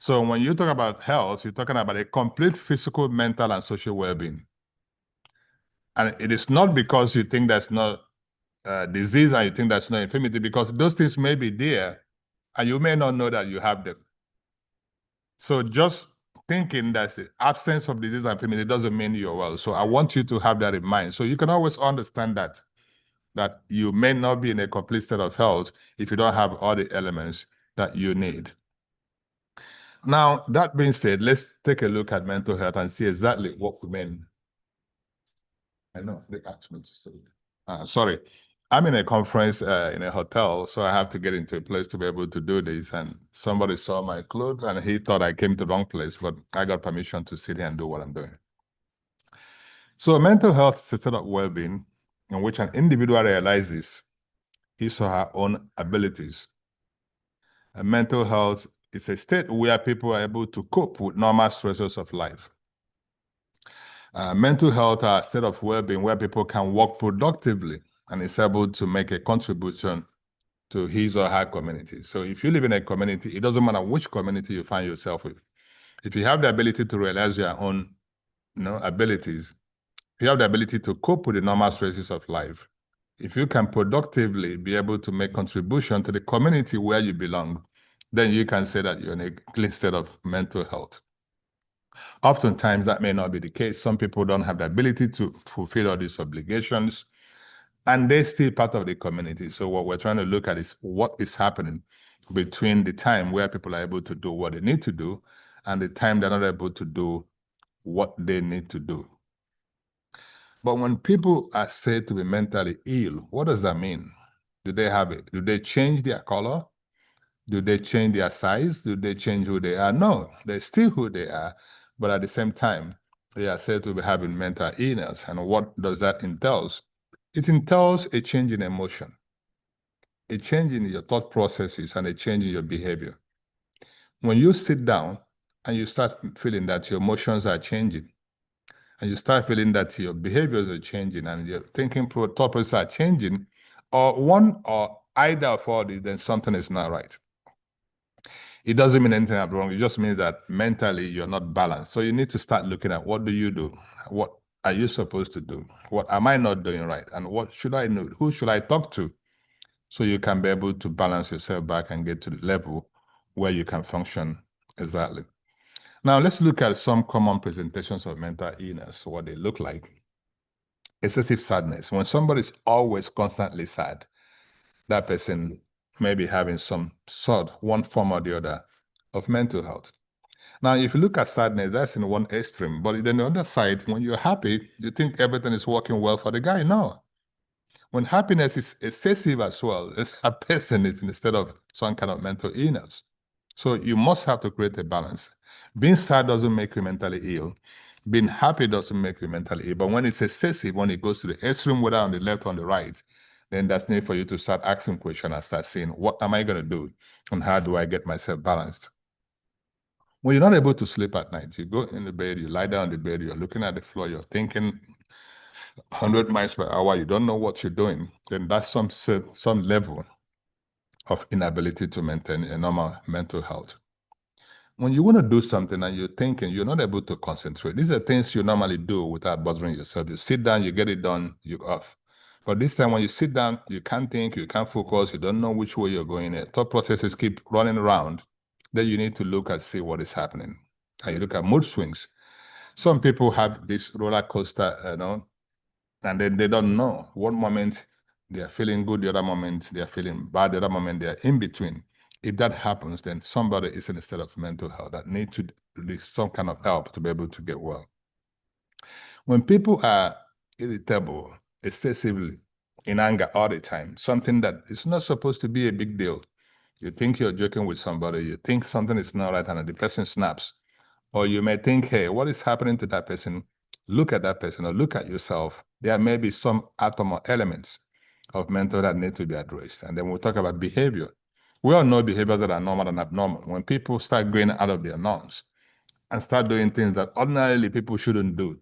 So when you talk about health, you're talking about a complete physical, mental, and social well-being. And it is not because you think that's not disease and you think that's not infirmity, because those things may be there and you may not know that you have them. So just thinking that the absence of disease and infirmity doesn't mean you're well. So I want you to have that in mind. So you can always understand that you may not be in a complete state of health if you don't have all the elements that you need. Now, that being said, let's take a look at mental health and see exactly what we mean. I know they asked me to say it. Sorry, I'm in a conference in a hotel, so I have to get into a place to be able to do this. And somebody saw my clothes and he thought I came to the wrong place, but I got permission to sit here and do what I'm doing. So mental health is a state of well-being in which an individual realizes his or her own abilities. And mental health is a state where people are able to cope with normal stresses of life. Mental health are a state of well-being where people can work productively and is able to make a contribution to his or her community. So if you live in a community, it doesn't matter which community you find yourself with. If you have the ability to realize your own abilities, if you have the ability to cope with the normal stresses of life, if you can productively be able to make contribution to the community where you belong, then you can say that you're in a clean state of mental health. Oftentimes, that may not be the case. Some people don't have the ability to fulfill all these obligations, and they're still part of the community. So what we're trying to look at is what is happening between the time where people are able to do what they need to do and the time they're not able to do what they need to do. But when people are said to be mentally ill, what does that mean? Do they have it? Do they change their color? Do they change their size? Do they change who they are? No, they're still who they are. But at the same time, they are said to be having mental illness. And what does that entail? It entails a change in emotion, a change in your thought processes, and a change in your behavior. When you sit down and you start feeling that your emotions are changing, and you start feeling that your behaviors are changing and your thinking thought processes are changing, or one or either of all these, then something is not right. It doesn't mean anything wrong. It just means that mentally you're not balanced. So you need to start looking at what do you do? What are you supposed to do? What am I not doing right? And what should I know? Who should I talk to? So you can be able to balance yourself back and get to the level where you can function exactly. Now let's look at some common presentations of mental illness, what they look like. Excessive sadness. When somebody is always constantly sad, that person may be having some sort, one form or the other, of mental health. Now, if you look at sadness, that's in one extreme. But then the other side, when you're happy, you think everything is working well for the guy. No. When happiness is excessive as well, a person is instead of some kind of mental illness. So you must have to create a balance. Being sad doesn't make you mentally ill. Being happy doesn't make you mentally ill. But when it's excessive, when it goes to the extreme, whether on the left or on the right, then that's need for you to start asking questions and start saying, what am I going to do? And how do I get myself balanced? When you're not able to sleep at night, you go in the bed, you lie down in the bed, you're looking at the floor, you're thinking 100 miles per hour, you don't know what you're doing, then that's some level of inability to maintain a normal mental health. When you want to do something and you're thinking, you're not able to concentrate. These are things you normally do without bothering yourself. You sit down, you get it done, you're off. But this time when you sit down, you can't think, you can't focus, you don't know which way you're going. Thought processes keep running around. Then you need to look and see what is happening. And you look at mood swings. Some people have this roller coaster, and then they don't know. One moment they are feeling good, the other moment they are feeling bad, the other moment they are in between. If that happens, then somebody is in a state of mental health that needs to release some kind of help to be able to get well. When people are irritable, excessively in anger all the time, something that is not supposed to be a big deal. You think you're joking with somebody, you think something is not right, and the person snaps. Or you may think, hey, what is happening to that person? Look at that person or look at yourself. There may be some atom or elements of mental that need to be addressed. And then we'll talk about behavior. We all know behaviors that are normal and abnormal. When people start going out of their norms and start doing things that ordinarily people shouldn't do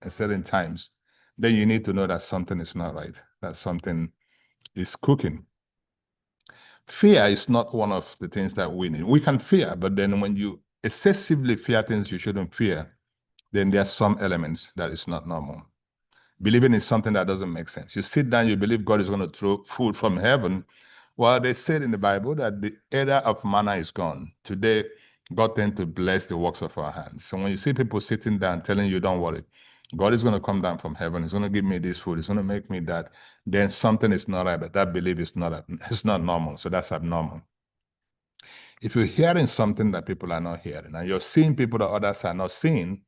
at certain times, then you need to know that something is not right, that something is cooking. Fear is not one of the things that we need. We can fear, but then when you excessively fear things you shouldn't fear, then there are some elements that is not normal. Believing in something that doesn't make sense. You sit down, you believe God is going to throw food from heaven. Well, they said in the Bible that the era of manna is gone. Today, God tends to bless the works of our hands. So when you see people sitting down telling you, don't worry, God is going to come down from heaven. He's going to give me this food. He's going to make me that. Then something is not right. But that belief is not, it's not normal. So that's abnormal. If you're hearing something that people are not hearing, and you're seeing people that others are not seeing,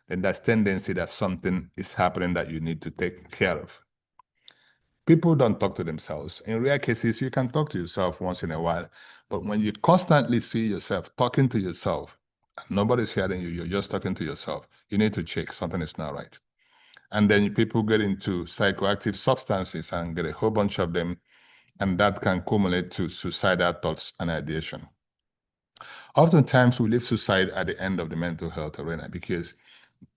then there's tendency that something is happening that you need to take care of. People don't talk to themselves. In rare cases, you can talk to yourself once in a while, but when you constantly see yourself talking to yourself, and nobody's hearing you, you're just talking to yourself, you need to check something is not right. And then people get into psychoactive substances and get a whole bunch of them, and that can culminate to suicidal thoughts and ideation. Oftentimes, we leave suicide at the end of the mental health arena because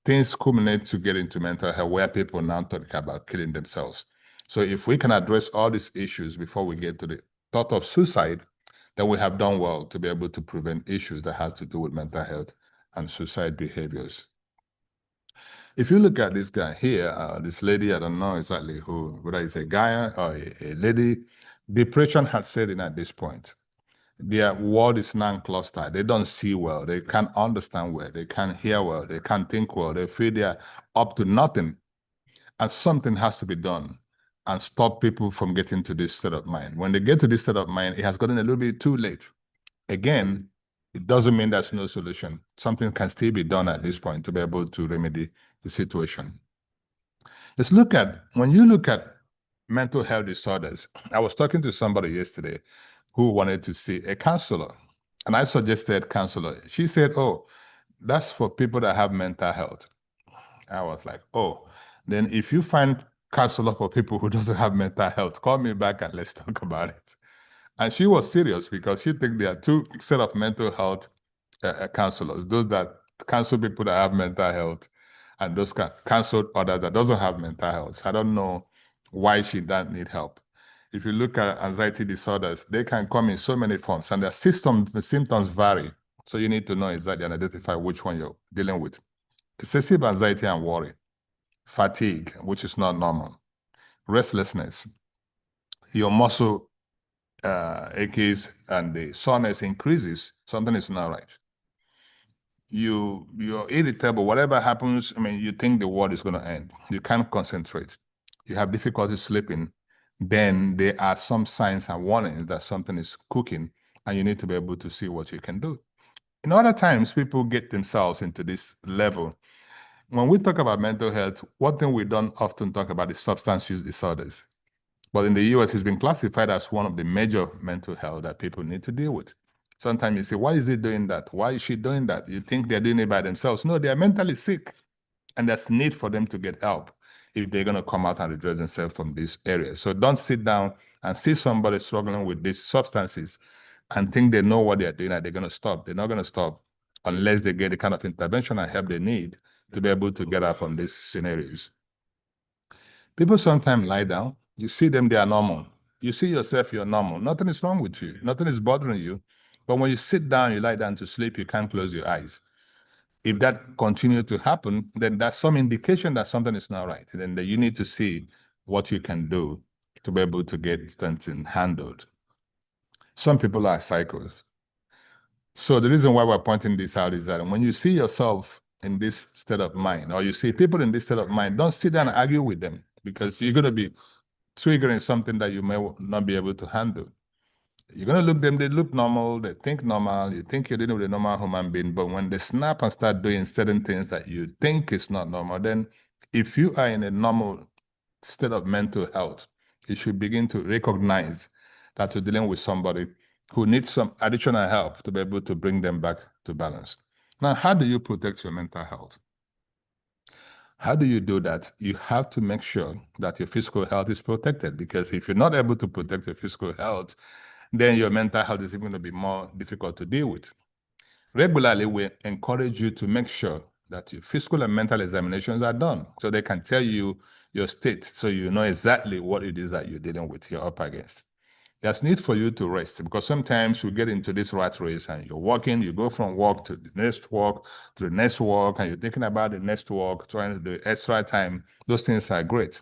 things culminate to get into mental health where people now talk about killing themselves. So if we can address all these issues before we get to the thought of suicide, then we have done well to be able to prevent issues that have to do with mental health and suicide behaviors. If you look at this guy here, this lady, I don't know exactly whether it's a guy or a lady, depression had set in at this point. Their world is non-clustered. They don't see well. They can't understand well. They can't hear well. They can't think well. They feel they're up to nothing. And something has to be done and stop people from getting to this state of mind. When they get to this state of mind, it has gotten a little bit too late. Again, it doesn't mean there's no solution. Something can still be done at this point to be able to remedy the situation. When you look at mental health disorders, I was talking to somebody yesterday who wanted to see a counselor, and I suggested counselor. She said, oh, that's for people that have mental health. I was like, oh, then if you find counselor for people who doesn't have mental health, call me back and let's talk about it. And she was serious because she think there are two set of mental health counselors, those that counsel people that have mental health and those counsel others that doesn't have mental health. I don't know why she doesn't need help. If you look at anxiety disorders, they can come in so many forms and the symptoms vary. So you need to know exactly and identify which one you're dealing with. Excessive anxiety and worry, fatigue, which is not normal, restlessness, your muscle aches and the soreness increases, something is not right. You're irritable, whatever happens, you think the world is going to end. You can't concentrate. You have difficulty sleeping. Then there are some signs and warnings that something is cooking and you need to be able to see what you can do. In other times, people get themselves into this level. When we talk about mental health, one thing we don't often talk about is substance use disorders. But in the US, it's been classified as one of the major mental health that people need to deal with. Sometimes you say, why is he doing that? Why is she doing that? You think they're doing it by themselves. No, they're mentally sick. And there's need for them to get help if they're going to come out and redress themselves from this area. So don't sit down and see somebody struggling with these substances and think they know what they're doing and they're going to stop. They're not going to stop unless they get the kind of intervention and help they need to be able to get out from these scenarios. People sometimes lie down. You see them, they are normal. You see yourself, you're normal. Nothing is wrong with you. Nothing is bothering you. But when you sit down, you lie down to sleep, you can't close your eyes. If that continues to happen, then that's some indication that something is not right. And then you need to see what you can do to be able to get something handled. Some people are psychos. So the reason why we're pointing this out is that when you see yourself in this state of mind, or you see people in this state of mind, don't sit down and argue with them because you're going to be triggering something that you may not be able to handle. You're going to look them, they look normal, they think normal, you think you're dealing with a normal human being, but when they snap and start doing certain things that you think is not normal, then if you are in a normal state of mental health, you should begin to recognize that you're dealing with somebody who needs some additional help to be able to bring them back to balance. Now, how do you protect your mental health? How do you do that? You have to make sure that your physical health is protected, because if you're not able to protect your physical health, then your mental health is even going to be more difficult to deal with. Regularly, we encourage you to make sure that your physical and mental examinations are done so they can tell you your state so you know exactly what it is that you're dealing with, you're up against. There's need for you to rest, because sometimes you get into this rat race and you're walking, you go from walk to the next walk to the next walk, and you're thinking about the next walk, trying to do extra time. Those things are great,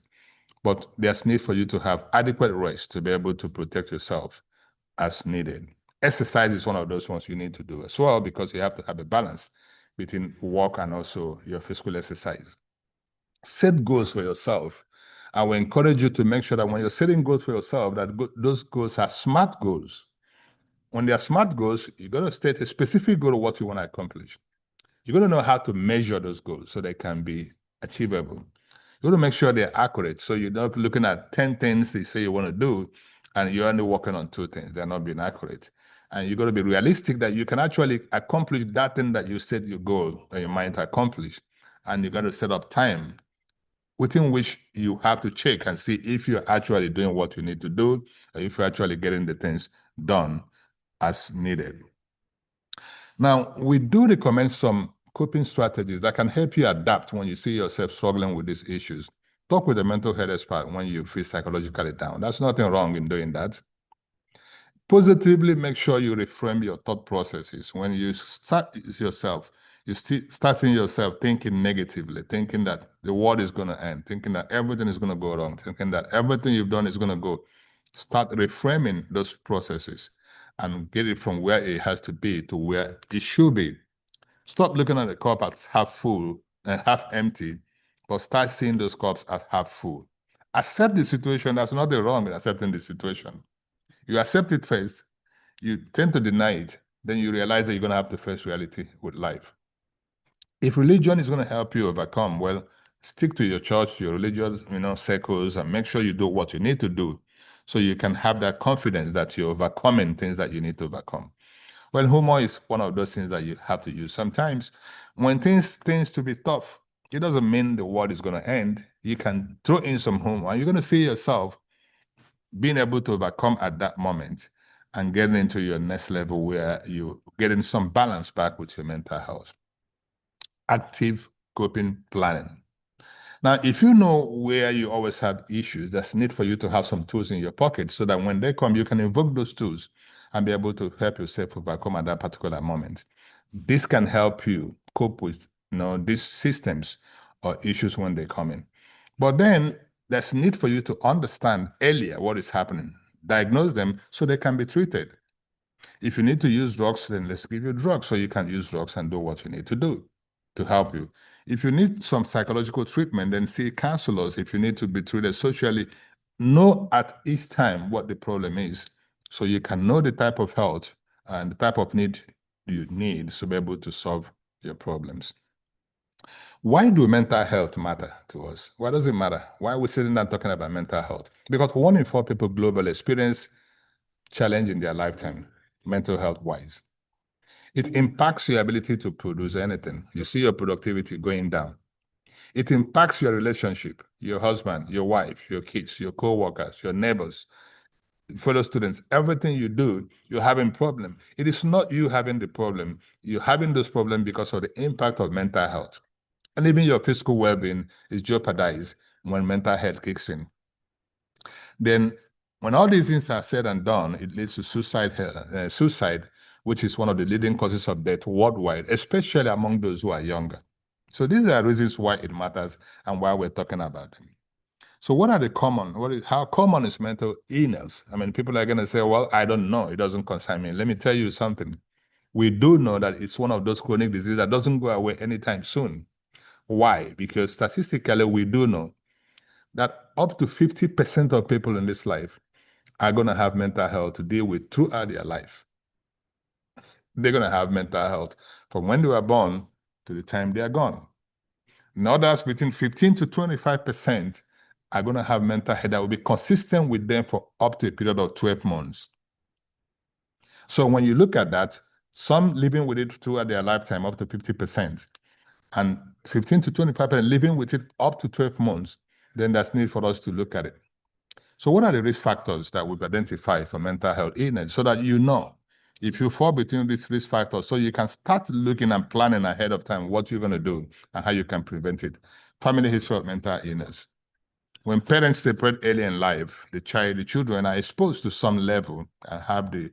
but there's need for you to have adequate rest to be able to protect yourself as needed. Exercise is one of those ones you need to do as well, because you have to have a balance between work and also your physical exercise. Set goals for yourself. I will encourage you to make sure that when you're setting goals for yourself, that those goals are SMART goals. When they are SMART goals, you got to state a specific goal of what you want to accomplish. You got to know how to measure those goals so they can be achievable. You got to make sure they're accurate, so you're not looking at 10 things they say you want to do, and you're only working on 2 things. They're not being accurate. And you got to be realistic that you can actually accomplish that thing that you set your goal in your mind to accomplish. And you got to set up time within which you have to check and see if you're actually doing what you need to do, or if you're actually getting the things done as needed. Now, we do recommend some coping strategies that can help you adapt when you see yourself struggling with these issues. Talk with a mental health expert when you feel psychologically down. There's nothing wrong in doing that. Positively make sure you reframe your thought processes. When you start yourself, you start seeing yourself thinking negatively, thinking that the world is going to end, thinking that everything is going to go wrong, thinking that everything you've done is going to go. Start reframing those processes and get it from where it has to be to where it should be. Stop looking at the cup as half full and half empty, but start seeing those cups as half full. Accept the situation. There's nothing wrong with accepting the situation. You accept it first, you tend to deny it, then you realize that you're going to have to face reality with life. If religion is going to help you overcome, well, stick to your church, your religious, circles, and make sure you do what you need to do so you can have that confidence that you're overcoming things that you need to overcome. Well, humor is one of those things that you have to use. Sometimes when things to be tough, it doesn't mean the world is going to end. You can throw in some humor and you're going to see yourself being able to overcome at that moment and getting into your next level where you're getting some balance back with your mental health. Active coping planning. Now, if you know where you always have issues, there's need for you to have some tools in your pocket so that when they come, you can invoke those tools and be able to help yourself overcome at that particular moment. This can help you cope with these systems or issues when they come in. But then there's need for you to understand earlier what is happening, diagnose them so they can be treated. If you need to use drugs, then let's give you drugs so you can use drugs and do what you need to do to help you. If you need some psychological treatment, then see counselors. If you need to be treated socially, know at each time what the problem is so you can know the type of health and the type of need you need to be able to solve your problems. Why do mental health matter to us? Why does it matter? Why are we sitting down talking about mental health? Because 1 in 4 people globally experience challenge in their lifetime, mental health wise. It impacts your ability to produce anything. You see your productivity going down. It impacts your relationship, your husband, your wife, your kids, your co-workers, your neighbors, fellow students. Everything you do, you're having problem. It is not you having the problem. You're having this problem because of the impact of mental health. And even your physical well-being is jeopardized when mental health kicks in. Then when all these things are said and done, it leads to suicide, which is one of the leading causes of death worldwide, especially among those who are younger. So these are reasons why it matters and why we're talking about them. So what are the how common is mental illness? I mean, people are going to say, well, I don't know. It doesn't concern me. Let me tell you something. We do know that it's one of those chronic diseases that doesn't go away anytime soon. Why? Because statistically, we do know that up to 50% of people in this life are going to have mental health to deal with throughout their life. They're going to have mental health from when they were born to the time they are gone. In others, between 15 to 25% are going to have mental health that will be consistent with them for up to a period of 12 months. So when you look at that, some living with it throughout their lifetime, up to 50%, and 15 to 25% living with it up to 12 months, then there's need for us to look at it. So what are the risk factors that we've identified for mental health illness so that you know if you fall between these risk factors, so you can start looking and planning ahead of time what you're going to do and how you can prevent it? Family history of mental illness. When parents separate early in life, the children are exposed to some level and have the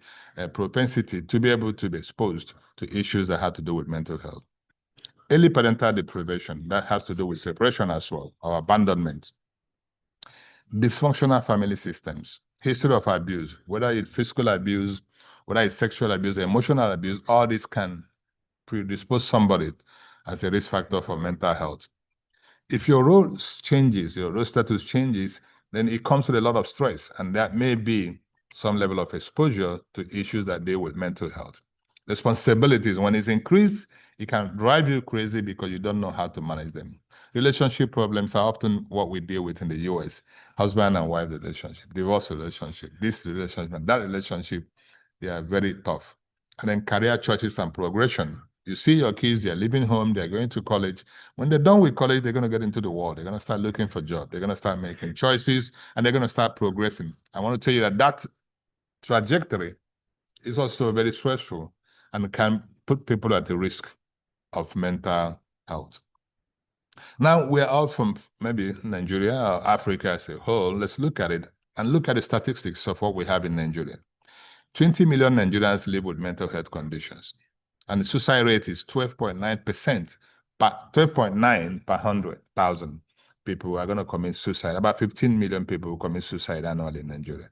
propensity to be able to be exposed to issues that have to do with mental health. Early parental deprivation, that has to do with separation as well, or abandonment. Dysfunctional family systems, history of abuse, whether it's physical abuse, whether it's sexual abuse, emotional abuse, all this can predispose somebody as a risk factor for mental health. If your role changes, your role status changes, then it comes with a lot of stress, and that may be some level of exposure to issues that deal with mental health. Responsibilities, when it's increased, it can drive you crazy because you don't know how to manage them. Relationship problems are often what we deal with in the US. Husband and wife relationship, divorce relationship, this relationship, that relationship, they are very tough. And then career choices and progression. You see your kids, they're leaving home, they're going to college. When they're done with college, they're going to get into the world. They're going to start looking for jobs. They're going to start making choices, and they're going to start progressing. I want to tell you that that trajectory is also very stressful and can put people at the risk of mental health. Now, we're all from maybe Nigeria or Africa as a whole. Let's look at it and look at the statistics of what we have in Nigeria. 20 million Nigerians live with mental health conditions, and the suicide rate is 12.9%, 12.9 per 100,000 people who are going to commit suicide. About 15 million people who commit suicide annually in Nigeria.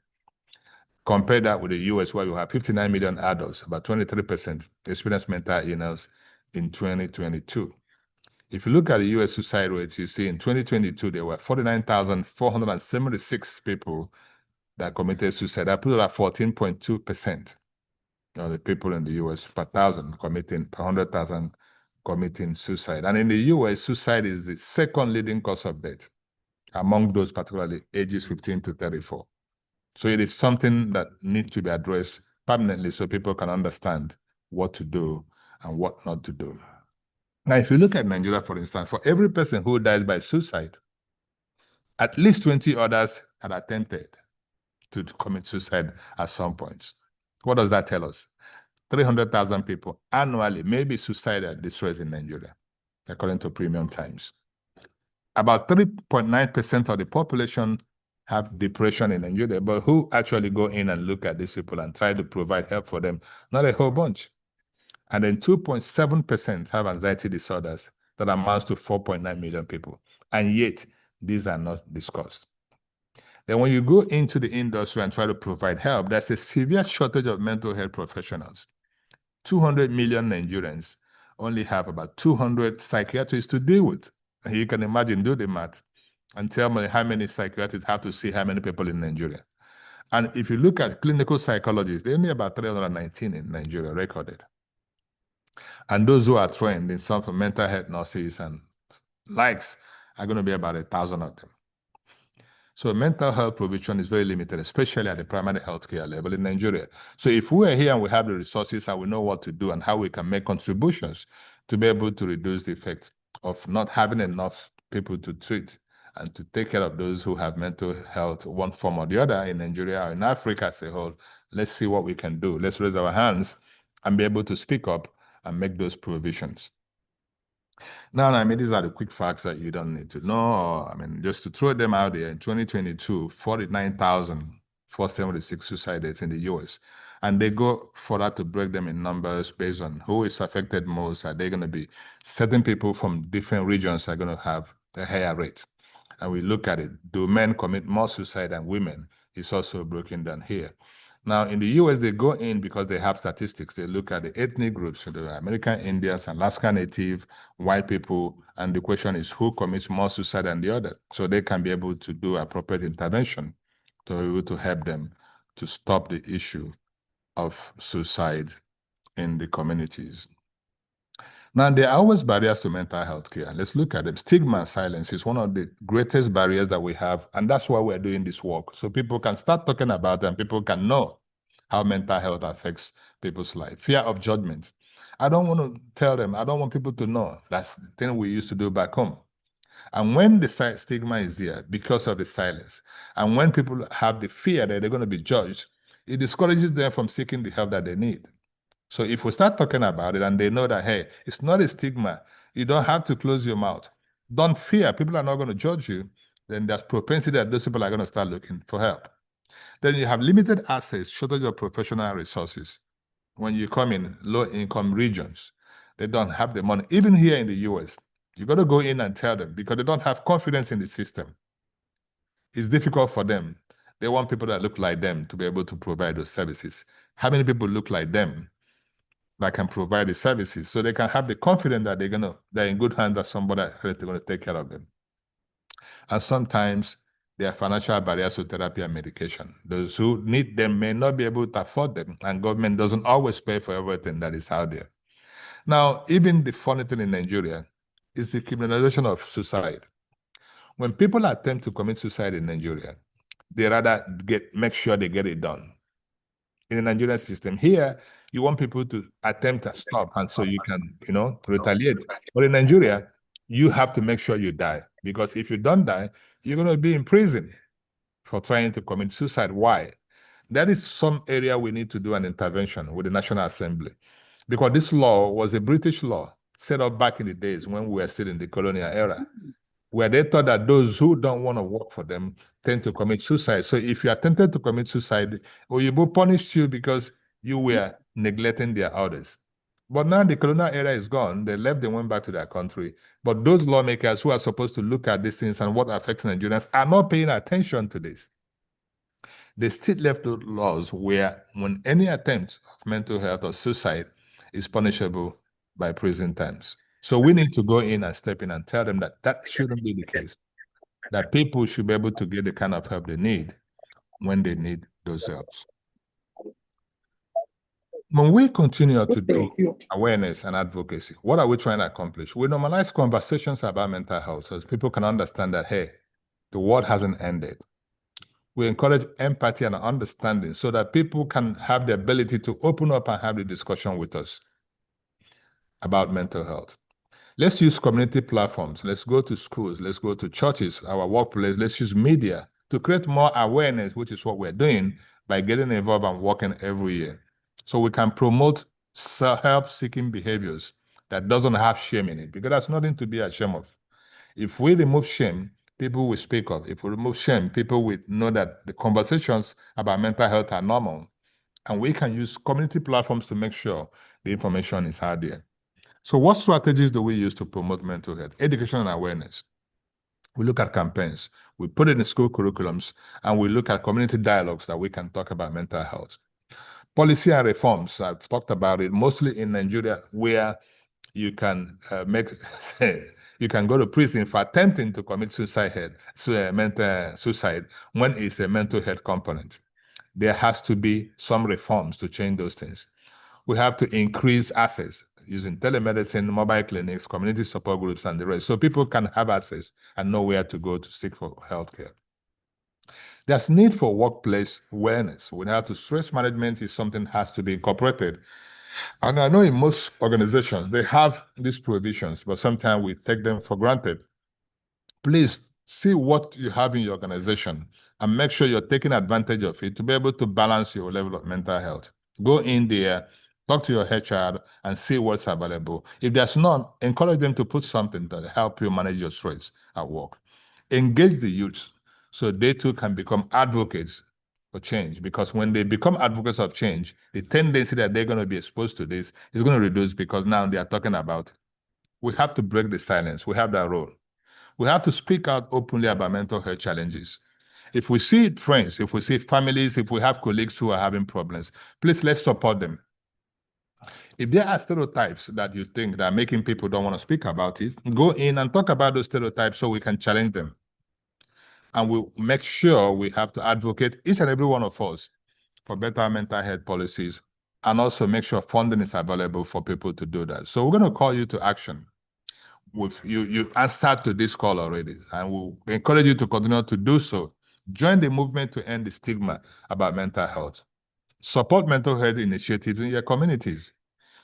Compare that with the US, where you have 59 million adults, about 23% experience mental illness in 2022. If you look at the US suicide rates, you see in 2022, there were 49,476 people that committed suicide. That put it at 14.2%. The people in the US per 100,000 committing suicide. And in the US, suicide is the second leading cause of death among those particularly ages 15 to 34. So it is something that needs to be addressed permanently so people can understand what to do and what not to do. Now, if you look at Nigeria, for instance, for every person who dies by suicide, at least 20 others had attempted to commit suicide at some point. What does that tell us? 300,000 people annually may be suicidal distress in Nigeria, according to Premium Times. About 3.9% of the population have depression in Nigeria, but who actually go in and look at these people and try to provide help for them? Not a whole bunch. And then 2.7% have anxiety disorders. That amounts to 4.9 million people. And yet, these are not discussed. Then when you go into the industry and try to provide help, there's a severe shortage of mental health professionals. 200 million Nigerians only have about 200 psychiatrists to deal with. And you can imagine, do the math, and tell me how many psychiatrists have to see how many people in Nigeria. And if you look at clinical psychologists, there are only about 319 in Nigeria recorded. And those who are trained in some mental health nurses and likes are going to be about 1,000 of them. So mental health provision is very limited, especially at the primary healthcare level in Nigeria. So if we are here and we have the resources and we know what to do and how we can make contributions to be able to reduce the effect of not having enough people to treat and to take care of those who have mental health one form or the other in Nigeria or in Africa as a whole, let's see what we can do. Let's raise our hands and be able to speak up and make those provisions. Now, I mean, these are the quick facts that you don't need to know. Or, I mean, just to throw them out there, in 2022, 49,476 suicide deaths in the US. And they go further to break them in numbers based on who is affected most. Are they going to be certain people from different regions are going to have a higher rate? And we look at it. Do men commit more suicide than women? It's also broken down here. Now, in the US, they go in because they have statistics. They look at the ethnic groups, so the American Indians, Alaska Native, white people, and the question is who commits more suicide than the other? So they can be able to do appropriate intervention to be able to help them to stop the issue of suicide in the communities. Now, there are always barriers to mental health care. Let's look at them. Stigma and silence is one of the greatest barriers that we have, and that's why we're doing this work. So people can start talking about it and people can know how mental health affects people's life. Fear of judgment. I don't want to tell them, I don't want people to know. That's the thing we used to do back home. And when the stigma is there because of the silence, and when people have the fear that they're going to be judged, it discourages them from seeking the help that they need. So if we start talking about it and they know that, hey, it's not a stigma, you don't have to close your mouth. Don't fear. People are not going to judge you. then there's propensity that those people are going to start looking for help. Then you have limited access, shortage of professional resources. When you come in low-income regions, they don't have the money. Even here in the US, you got to go in and tell them because they don't have confidence in the system. It's difficult for them. They want people that look like them to be able to provide those services. How many people look like them that can provide the services so they can have the confidence that they're in good hands, that somebody else is going to take care of them? And sometimes there are financial barriers to therapy and medication. Those who need them may not be able to afford them, and government doesn't always pay for everything that is out there. Now, even the funny thing in Nigeria is the criminalization of suicide. When people attempt to commit suicide in Nigeria, they rather make sure they get it done. In the Nigerian system, here, you want people to attempt to stop, and so you can, retaliate. But in Nigeria, you have to make sure you die, because if you don't die, you're going to be in prison for trying to commit suicide. Why? That is some area we need to do an intervention with the National Assembly, because this law was a British law set up back in the days when we were still in the colonial era, where they thought that those who don't want to work for them tend to commit suicide. So if you are tempted to commit suicide, Oyibo punished you because you were neglecting their orders. But now the colonial era is gone. They left, they went back to their country. But those lawmakers who are supposed to look at these things and what affects Nigerians are not paying attention to this. They still left laws where when any attempt of mental health or suicide is punishable by prison terms. So we need to go in and step in and tell them that that shouldn't be the case, that people should be able to get the kind of help they need when they need those helps. When we continue to do awareness and advocacy, what are we trying to accomplish? We normalize conversations about mental health so people can understand that, hey, the world hasn't ended. We encourage empathy and understanding so that people can have the ability to open up and have the discussion with us about mental health. Let's use community platforms. Let's go to schools. Let's go to churches, our workplace. Let's use media to create more awareness, which is what we're doing by getting involved and working every year. So we can promote help-seeking behaviors that doesn't have shame in it, because that's nothing to be ashamed of. If we remove shame, people will speak up. If we remove shame, people will know that the conversations about mental health are normal. And we can use community platforms to make sure the information is out there. So what strategies do we use to promote mental health? Education and awareness. We look at campaigns, we put it in school curriculums, and we look at community dialogues that we can talk about mental health. Policy and reforms, I've talked about it, mostly in Nigeria, where you can you can go to prison for attempting to commit suicide when it's a mental health component. There has to be some reforms to change those things. We have to increase access using telemedicine, mobile clinics, community support groups, and the rest, so people can have access and know where to go to seek for healthcare. There's need for workplace awareness. We have to stress management is something that has to be incorporated. And I know in most organizations, they have these provisions, but sometimes we take them for granted. Please see what you have in your organization and make sure you're taking advantage of it to be able to balance your level of mental health. Go in there, talk to your HR, and see what's available. If there's none, encourage them to put something to help you manage your stress at work. Engage the youth so they too can become advocates for change, because when they become advocates of change, the tendency that they're going to be exposed to this is going to reduce, because now they are talking about it. We have to break the silence. We have that role. We have to speak out openly about mental health challenges. If we see friends, if we see families, if we have colleagues who are having problems, please let's support them. If there are stereotypes that you think that are making people don't want to speak about it, go in and talk about those stereotypes so we can challenge them. And we'll make sure we have to advocate, each and every one of us, for better mental health policies, and also make sure funding is available for people to do that. So we're going to call you to action. You answered to this call already, and we'll encourage you to continue to do so. Join the movement to end the stigma about mental health. Support mental health initiatives in your communities.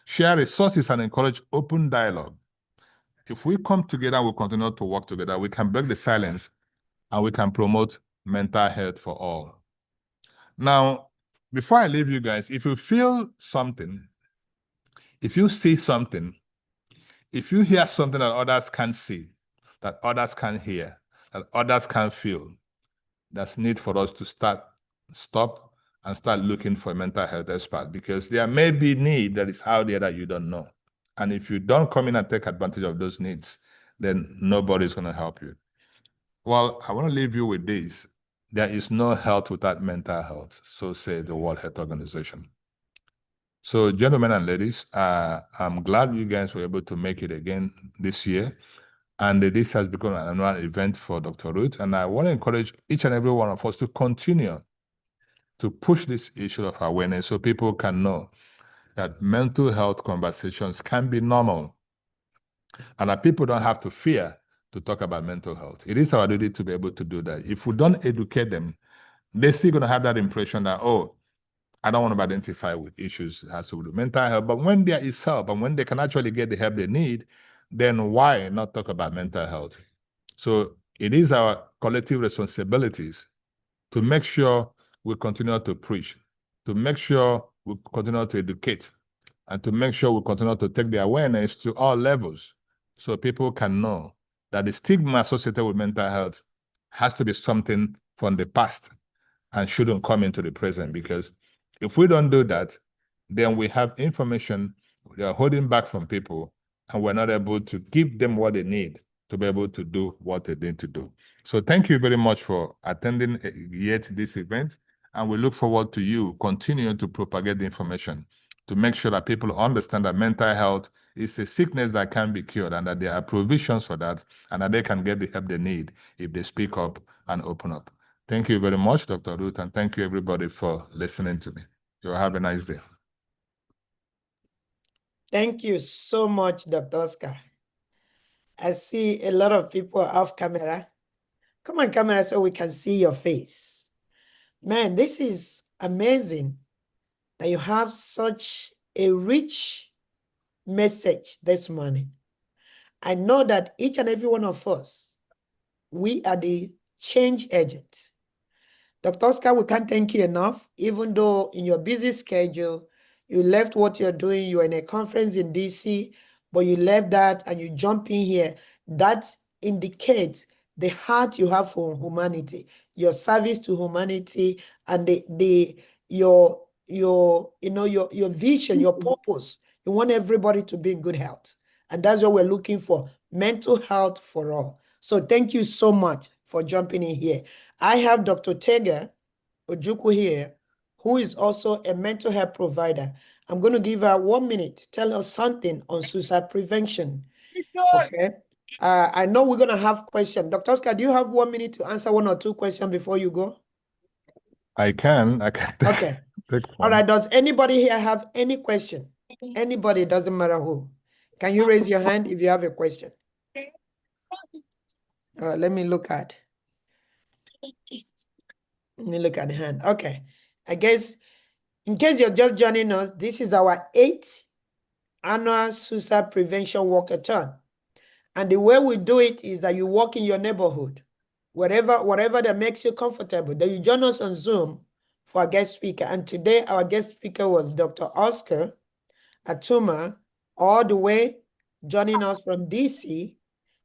Share resources and encourage open dialogue. If we come together and we continue to work together, we can break the silence and we can promote mental health for all. Now, before I leave you guys, if you feel something, if you see something, if you hear something that others can't see, that others can't hear, that others can feel, there's need for us to stop and start looking for a mental health expert, because there may be need that is out there that you don't know. And if you don't come in and take advantage of those needs, then nobody's going to help you. Well, I want to leave you with this. There is no health without mental health, so say the World Health Organization. So, gentlemen and ladies, I'm glad you guys were able to make it again this year. And this has become an annual event for Dr. Ruth. And I want to encourage each and every one of us to continue to push this issue of awareness so people can know that mental health conversations can be normal and that people don't have to fear to talk about mental health. It is our duty to be able to do that. If we don't educate them, they're still going to have that impression that, oh, I don't want to identify with issues that has to do with mental health. But when there is help and when they can actually get the help they need, then why not talk about mental health? So it is our collective responsibilities to make sure we continue to preach, to make sure we continue to educate, and to make sure we continue to take the awareness to all levels so people can know that the stigma associated with mental health has to be something from the past and shouldn't come into the present. Because if we don't do that, then we have information we are holding back from people, and we're not able to give them what they need to be able to do what they need to do. So thank you very much for attending yet this event, and we look forward to you continuing to propagate the information to make sure that people understand that mental health is a sickness that can be cured and that there are provisions for that and that they can get the help they need if they speak up and open up. Thank you very much, Dr. Ruth, and thank you everybody for listening to me. You have a nice day. Thank you so much, Dr. Oscar. I see a lot of people off camera. Come on camera so we can see your face. Man, this is amazing that you have such a rich message this morning. I know that each and every one of us, we are the change agents. Dr. Oscar, we can't thank you enough, even though in your busy schedule, you left what you're doing, you're in a conference in DC, but you left that and you jump in here. That indicates the heart you have for humanity, your service to humanity, and your vision, your purpose. You want everybody to be in good health. And that's what we're looking for, mental health for all. So thank you so much for jumping in here. I have Dr. Tega Ojukwu here, who is also a mental health provider. I'm going to give her 1 minute. Tell us something on suicide prevention. Okay. I know we're going to have questions. Dr. Oscar, do you have 1 minute to answer 1 or 2 questions before you go? I can. Okay. All right. Does anybody here have any question? Anybody, doesn't matter who. Can you raise your hand if you have a question? All right, let me look at the hand. Okay. I guess in case you're just joining us, this is our 8th annual suicide prevention walkathon. And the way we do it is that you walk in your neighborhood, whatever that makes you comfortable. Then you join us on Zoom for a guest speaker. And today our guest speaker was Dr. Oscar Atuma, all the way joining us from DC.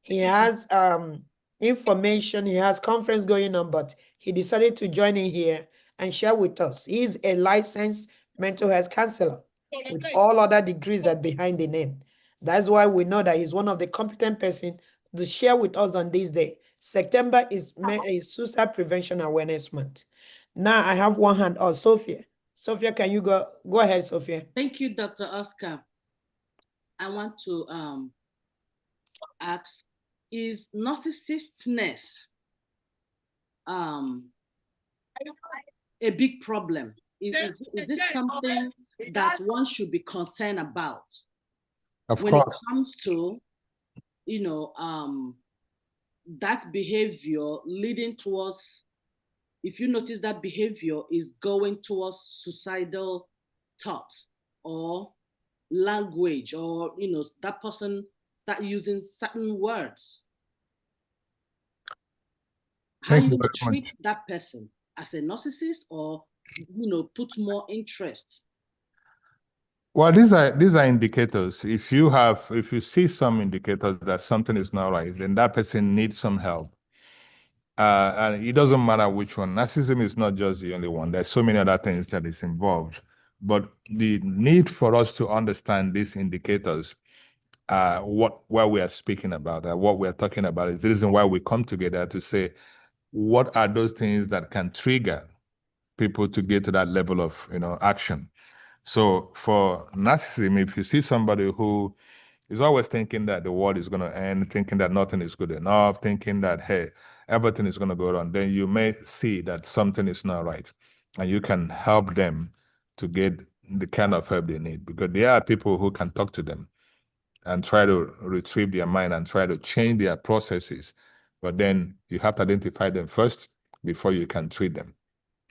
He has information, he has conference going on, but he decided to join in here and share with us. He's a licensed mental health counselor with all other degrees that behind the name. That's why we know that he's one of the competent person to share with us on this day. September is Suicide Prevention Awareness Month. Now I have one hand. Oh, Sophia. Sophia, can you go ahead, Sophia? Thank you, Dr. Oscar. I want to ask, is narcissistness a big problem? Is this something that one should be concerned about? Of when course. It comes to, that behavior leading towards, if you notice that behavior is going towards suicidal thought or language, or that person start using certain words. How you treat that person as a narcissist, or put more interest? Well, these are indicators. If you see some indicators that something is not right, then that person needs some help. And it doesn't matter which one. Narcissism is not just the only one. There's so many other things that is involved. But the need for us to understand these indicators, what we are speaking about, what we are talking about, is the reason why we come together to say, what are those things that can trigger people to get to that level of action? So for narcissism, if you see somebody who is always thinking that the world is going to end, thinking that nothing is good enough, thinking that, hey, everything is going to go wrong, then you may see that something is not right. And you can help them to get the kind of help they need, because there are people who can talk to them and try to retrieve their mind and try to change their processes. But then you have to identify them first before you can treat them.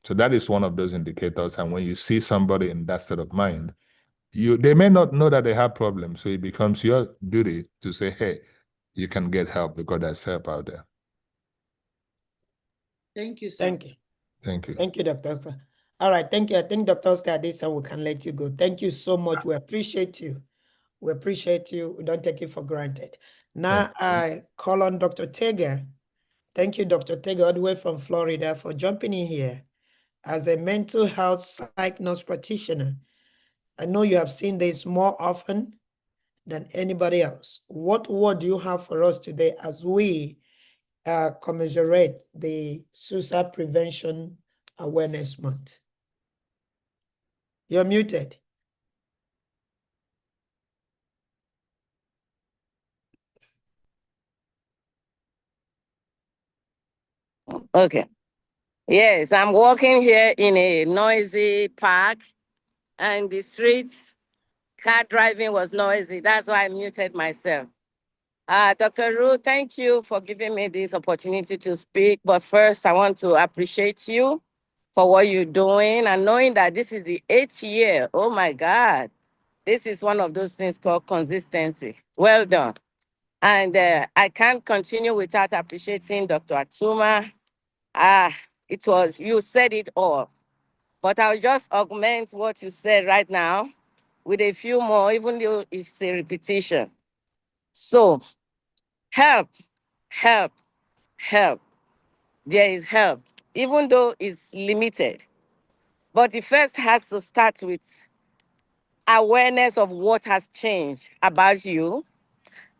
So that is one of those indicators. And when you see somebody in that state of mind, they may not know that they have problems. So it becomes your duty to say, hey, you can get help because there's help out there. Thank you, sir. Thank you. Thank you. Thank you, Dr. Oscar. All right, thank you. I think Dr. Oscar, at this time we can let you go. Thank you so much. We appreciate you. We appreciate you. We don't take it for granted. Now I call on Dr. Teger. Thank you, Dr. Teger, all the way from Florida, for jumping in here. As a mental health psych nurse practitioner, I know you have seen this more often than anybody else. What word do you have for us today as we commiserate the Suicide Prevention Awareness Month? You're muted. Okay. Yes, I'm walking here in a noisy park, and the streets, car driving was noisy. That's why I muted myself. Dr. Ruth, thank you for giving me this opportunity to speak. But first, I want to appreciate you for what you're doing and knowing that this is the 8th year. Oh my God. This is one of those things called consistency. Well done. And I can't continue without appreciating Dr. Atuma. You said it all. But I'll just augment what you said right now with a few more, even though it's a repetition. So, help, help, help. There is help, even though it's limited. But it first has to start with awareness of what has changed about you,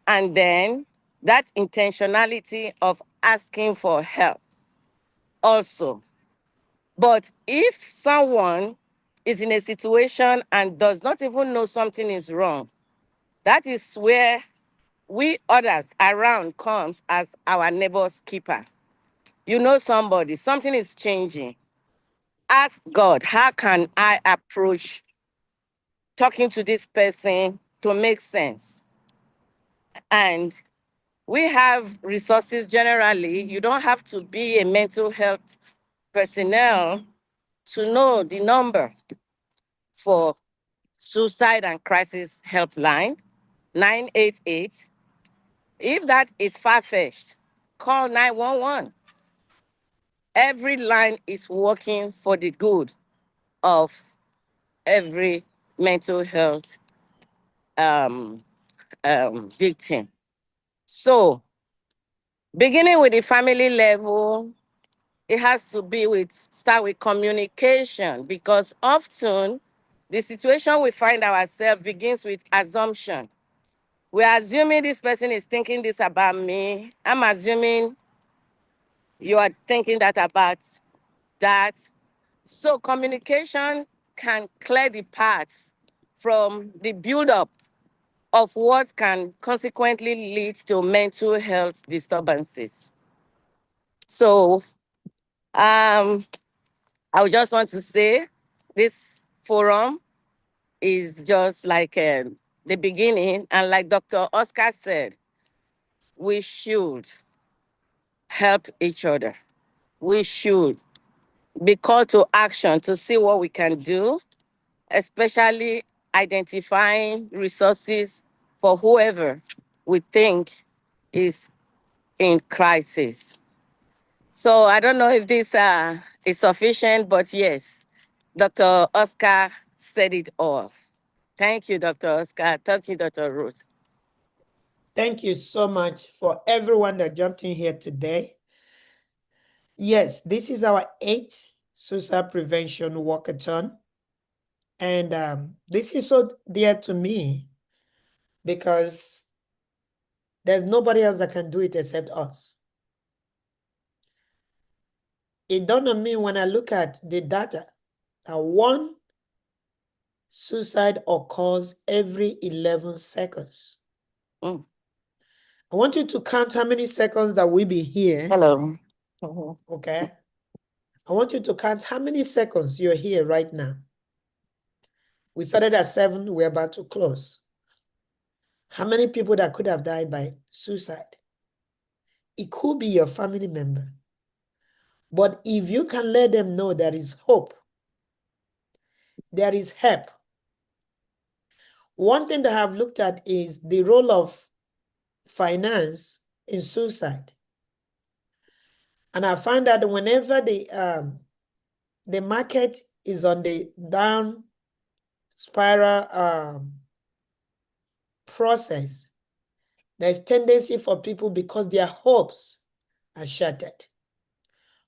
and then that intentionality of asking for help also. But if someone is in a situation and does not even know something is wrong, that is where we others around comes as our neighbor's keeper. You know somebody, something is changing. Ask God, how can I approach talking to this person to make sense? And we have resources generally. You don't have to be a mental health personnel to know the number for Suicide and Crisis Helpline, 988. If that is far-fetched, call 911. Every line is working for the good of every mental health victim. So, beginning with the family level, it has to start with communication, because often the situation we find ourselves begins with assumption. We're assuming this person is thinking this about me. I'm assuming you are thinking that about that. So communication can clear the path from the buildup of what can consequently lead to mental health disturbances. So I would just want to say this forum is just like the beginning. And like Dr. Oscar said, we should help each other. We should be called to action to see what we can do, especially identifying resources for whoever we think is in crisis. So I don't know if this is sufficient, but yes, Dr. Oscar said it all. Thank you, Dr. Oscar. Thank you, Dr. Ruth. Thank you so much for everyone that jumped in here today. Yes, this is our 8th suicide prevention walkathon. And this is so dear to me because there's nobody else that can do it except us. It dawned on me when I look at the data that one suicide occurs every 11 seconds. Mm. I want you to count how many seconds that we be here. Hello. Okay. I want you to count how many seconds you're here right now. We started at 7, we're about to close. How many people that could have died by suicide? It could be your family member. But if you can let them know there is hope, there is help. One thing that I've looked at is the role of finance in suicide. And I find that whenever the market is on the down spiral process, there's tendency for people because their hopes are shattered.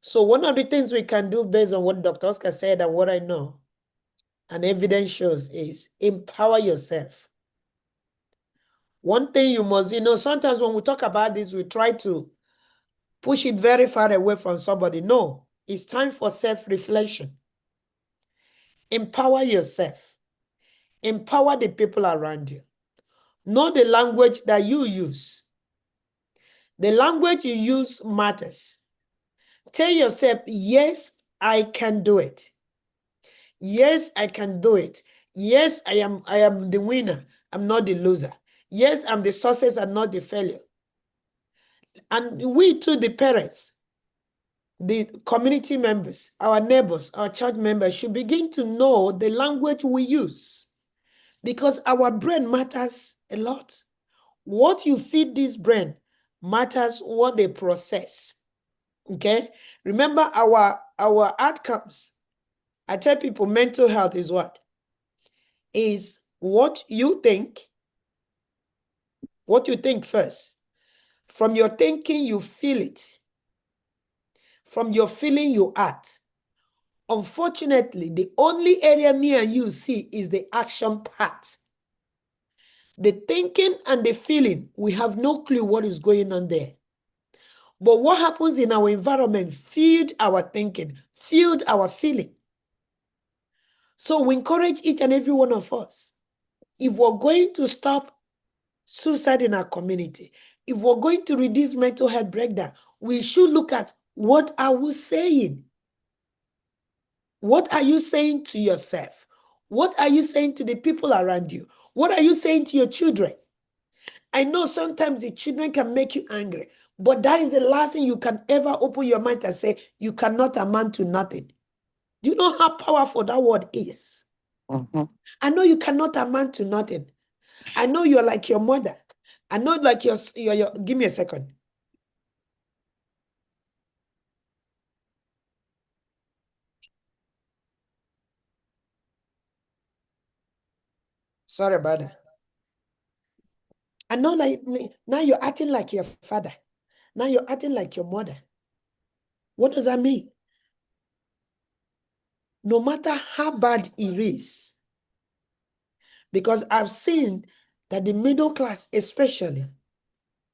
So one of the things we can do based on what Dr. Oscar said and what I know and evidence shows is empower yourself. One thing you must, sometimes when we talk about this, we try to push it very far away from somebody. No, it's time for self-reflection. Empower yourself. Empower the people around you. Know the language that you use. The language you use matters. Tell yourself, yes, I can do it. Yes, I can do it. Yes, I am the winner. I'm not the loser. Yes, I'm the success and not the failure. And we too, the parents, the community members, our neighbors, our church members should begin to know the language we use because our brain matters a lot. What you feed this brain matters what they process. Okay? Remember our outcomes. I tell people mental health is what? Is what you think first. From your thinking, you feel it. From your feeling, you act. Unfortunately, the only area me and you see is the action part. The thinking and the feeling, we have no clue what is going on there. But what happens in our environment feed our thinking, feed our feeling. So we encourage each and every one of us, if we're going to stop suicide in our community, if we're going to reduce mental health breakdown, we should look at what are we saying? What are you saying to yourself? What are you saying to the people around you? What are you saying to your children? I know sometimes the children can make you angry, but that is the last thing you can ever open your mind and say, you cannot amount to nothing. Do you know how powerful that word is? Mm-hmm. I know you cannot amount to nothing. I know you're like your mother. I know like your give me a second. Sorry about that. I know like now you're acting like your father. Now you're acting like your mother. What does that mean? No matter how bad it is, because I've seen that the middle class, especially,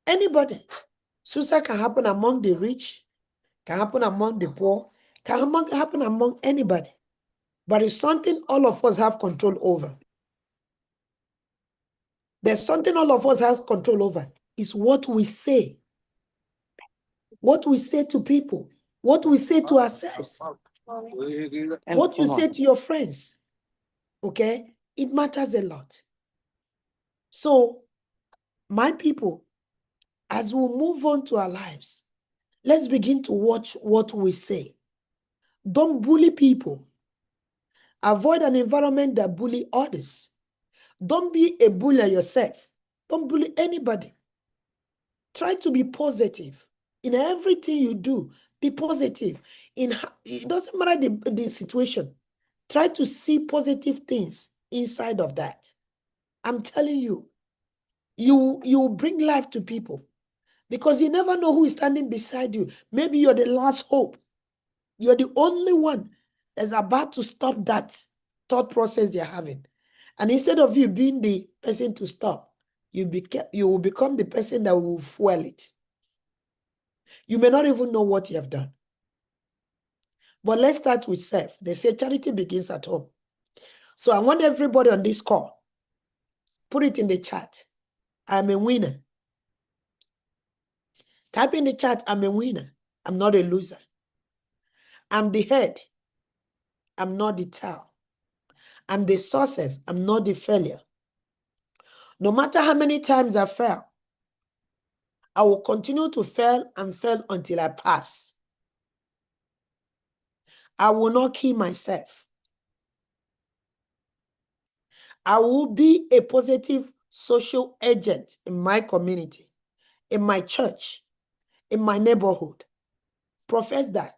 anybody, suicide can happen among the rich, can happen among the poor, can happen among anybody. But it's something all of us have control over. There's something all of us have control over. It's what we say. What we say to people. What we say to ourselves. What you say to your friends. Okay? It matters a lot. So, my people, as we move on to our lives, let's begin to watch what we say. Don't bully people. Avoid an environment that bully others. Don't be a bully yourself. Don't bully anybody. Try to be positive. In everything you do, be positive. It doesn't matter the situation. Try to see positive things inside of that. I'm telling you, you bring life to people because you never know who is standing beside you. Maybe you're the last hope You're the only one that's about to stop that thought process they're having. And instead of you being the person to stop, you will become the person that will fuel it. You may not even know what you have done. But let's start with self. They say charity begins at home. So I want everybody on this call, put it in the chat. I'm a winner. Type in the chat, I'm a winner. I'm not a loser. I'm the head. I'm not the tail. I'm the success. I'm not the failure. No matter how many times I fail, I will continue to fail and fail until I pass. I will not kill myself. I will be a positive social agent in my community, in my church, in my neighborhood. Profess that.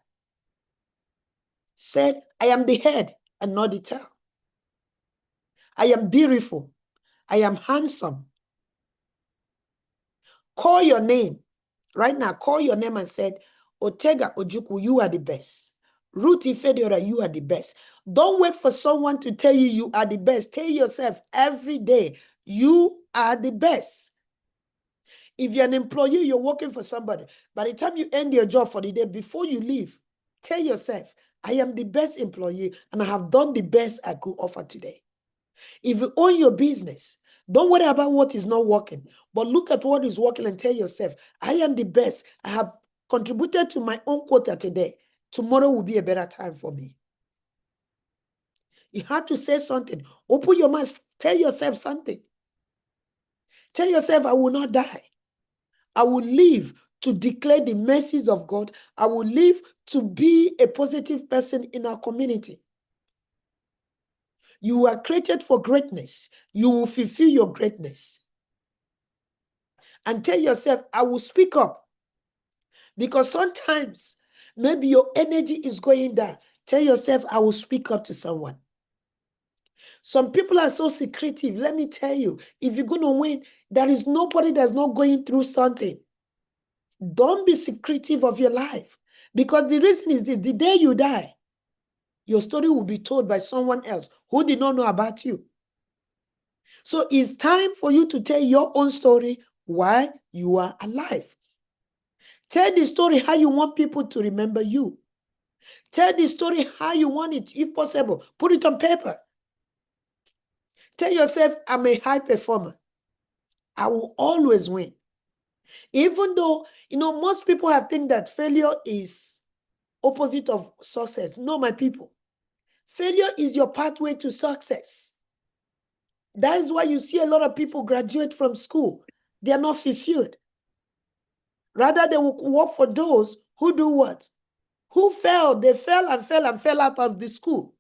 Said, I am the head and not the tail. I am beautiful. I am handsome. Call your name. Right now, call your name and said, Otega Ojukwu, you are the best. Ruth Ifediora, you are the best. Don't wait for someone to tell you you are the best. Tell yourself every day, you are the best. If you're an employee, you're working for somebody. By the time you end your job for the day, before you leave, tell yourself, I am the best employee and I have done the best I could offer today. If you own your business, don't worry about what is not working, but look at what is working and tell yourself, I am the best. I have contributed to my own quota today. Tomorrow will be a better time for me. You have to say something. Open your mouth. Tell yourself something. Tell yourself, I will not die. I will live to declare the mercies of God. I will live to be a positive person in our community. You are created for greatness. You will fulfill your greatness. And tell yourself, I will speak up. Because sometimes, maybe your energy is going down. Tell yourself, I will speak up to someone. Some people are so secretive. Let me tell you, if you're going to win, there is nobody that's not going through something. Don't be secretive of your life. Because the reason is that the day you die, your story will be told by someone else who did not know about you. So it's time for you to tell your own story while you are alive. Tell the story how you want people to remember you. Tell the story how you want it, if possible. Put it on paper. Tell yourself, I'm a high performer. I will always win. Even though, most people have think that failure is opposite of success. No, my people. Failure is your pathway to success. That is why you see a lot of people graduate from school. They are not fulfilled. Rather, they will work for those who do what? Who failed. They fell and fell and fell out of the school.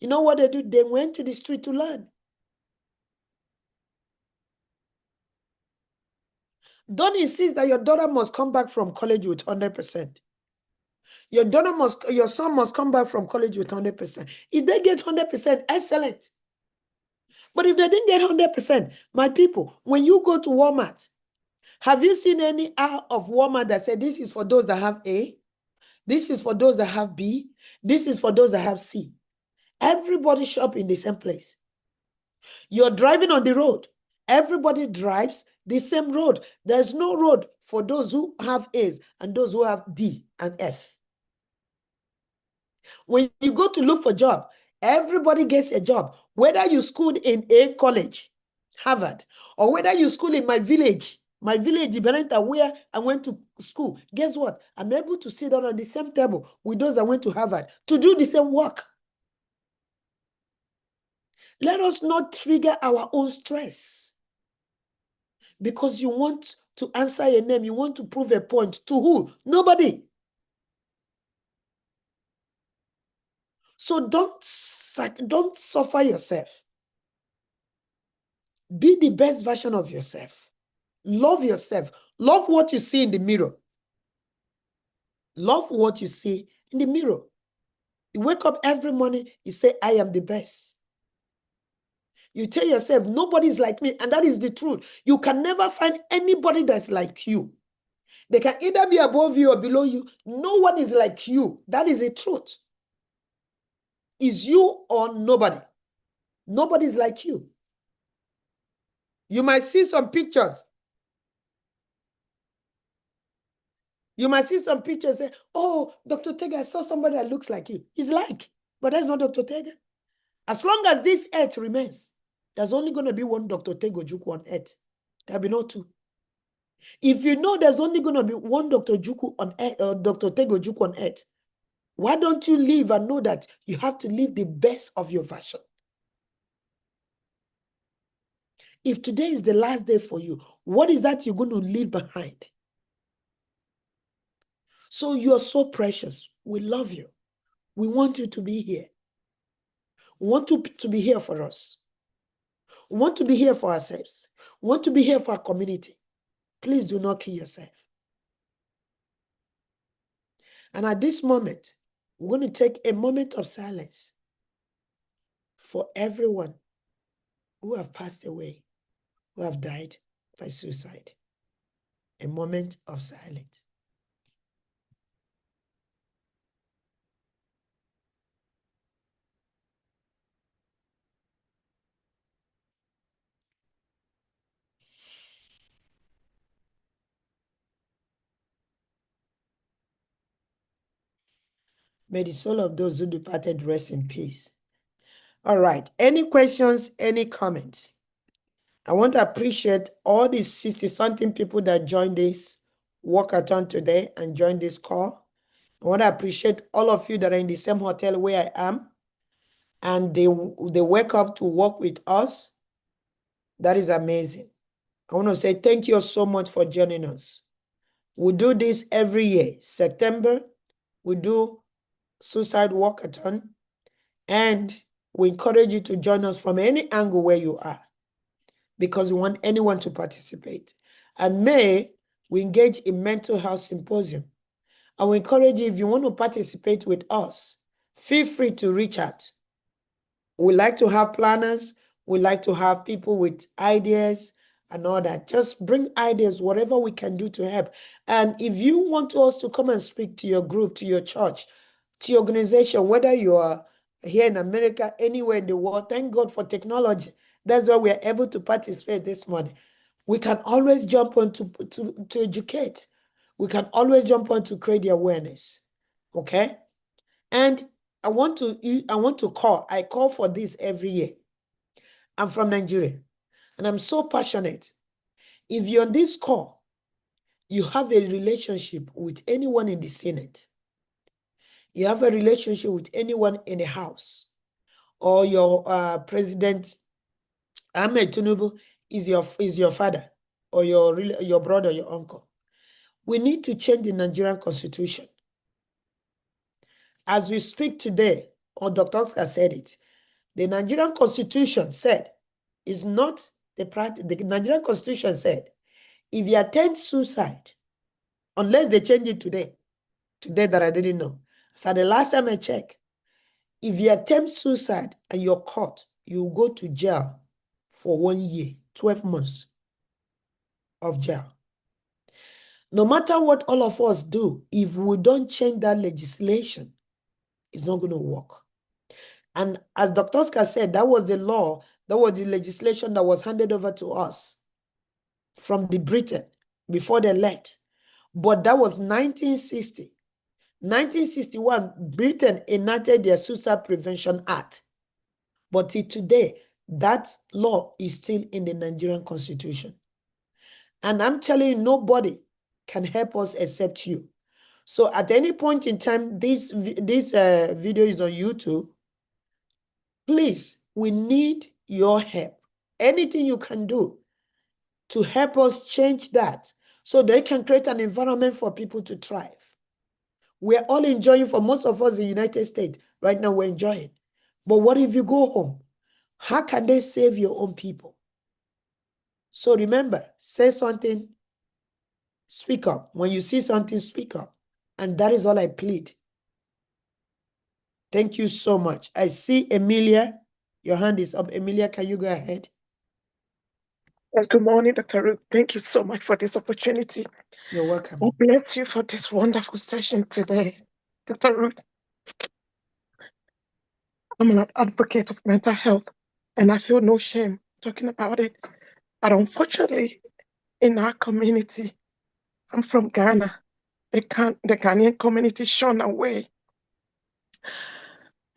You know what they do? They went to the street to learn. Don't insist that your daughter must come back from college with 100%. Your son must come back from college with 100%. If they get 100%, excellent. But if they didn't get 100%, my people, when you go to Walmart, have you seen any aisle of Walmart that said this is for those that have A, this is for those that have B, this is for those that have C? Everybody shop in the same place. You're driving on the road. Everybody drives the same road. There's no road for those who have A's and those who have D and F. When you go to look for a job, everybody gets a job. Whether you schooled in a college, Harvard, or whether you school in my village, Iberenta, where I went to school, guess what? I'm able to sit down on the same table with those that went to Harvard to do the same work. Let us not trigger our own stress because you want to answer a name, you want to prove a point. To who? Nobody. So don't suffer yourself. Be the best version of yourself. Love yourself. Love what you see in the mirror. Love what you see in the mirror. You wake up every morning, you say, I am the best. You tell yourself, nobody is like me, and that is the truth. You can never find anybody that's like you. They can either be above you or below you. No one is like you. That is the truth. Is you or nobody. Nobody is like you. You might see some pictures. You might see some pictures and say, oh, Dr. Tega, I saw somebody that looks like you. He's like, but that's not Dr. Tega. As long as this earth remains, there's only going to be one Dr. Tego Juku on earth. There'll be no two. If you know there's only going to be one Dr. Juku on earth, Dr. Tego Juku on earth, why don't you live and know that you have to live the best of your version? If today is the last day for you, what is that you're going to leave behind? So you're so precious. We love you. We want you to be here. We want you to be here for us. We want to be here for ourselves. We want to be here for our community. Please do not kill yourself. And at this moment, we're going to take a moment of silence for everyone who have passed away, who have died by suicide. A moment of silence. May the soul of those who departed rest in peace. All right. Any questions, any comments? I want to appreciate all these 60-something people that joined this walkathon today and joined this call. I want to appreciate all of you that are in the same hotel where I am, and they wake up to work with us. That is amazing. I want to say thank you so much for joining us. We do this every year. September, we do Suicide Walkathon, and we encourage you to join us from any angle where you are, because we want anyone to participate. And May, we engage in mental health symposium. And we encourage you, if you want to participate with us, feel free to reach out. We like to have planners. We like to have people with ideas and all that. Just bring ideas, whatever we can do to help. And if you want us to come and speak to your group, to your church, to your organization, whether you are here in America, anywhere in the world, thank God for technology. That's why we are able to participate this morning. We can always jump on to educate. We can always jump on to create the awareness. Okay? And I call for this every year. I'm from Nigeria, and I'm so passionate. If you're on this call, you have a relationship with anyone in the Senate. You have a relationship with anyone in the House, or your President Ahmed Tinubu is your father, or your brother, your uncle. We need to change the Nigerian Constitution. As we speak today, or Dr. Oscar said it, the Nigerian Constitution said, is not the practice. The Nigerian Constitution said, if you attempt suicide, unless they change it today that I didn't know. So the last time I checked, if you attempt suicide and you're caught, you go to jail for 1 year, 12 months of jail. No matter what all of us do, if we don't change that legislation, it's not going to work. And as Dr. Oscar said, that was the law, that was the legislation that was handed over to us from the Britain before they left. But that was 1960. 1961, Britain enacted their Suicide Prevention Act. But till today, that law is still in the Nigerian Constitution. And I'm telling you, nobody can help us except you. So at any point in time, this video is on YouTube. Please, we need your help. Anything you can do to help us change that so they can create an environment for people to thrive. We're all enjoying, for most of us in the United States, right now we're enjoying. But what if you go home? How can they save your own people? So remember, say something, speak up. When you see something, speak up. And that is all I plead. Thank you so much. I see Emilia. Your hand is up. Emilia, can you go ahead? Good morning, Dr. Ruth. Thank you so much for this opportunity. You're welcome. God bless you for this wonderful session today. Dr. Ruth, I'm an advocate of mental health, and I feel no shame talking about it. But unfortunately, in our community, I'm from Ghana, the Ghanaian community shone away.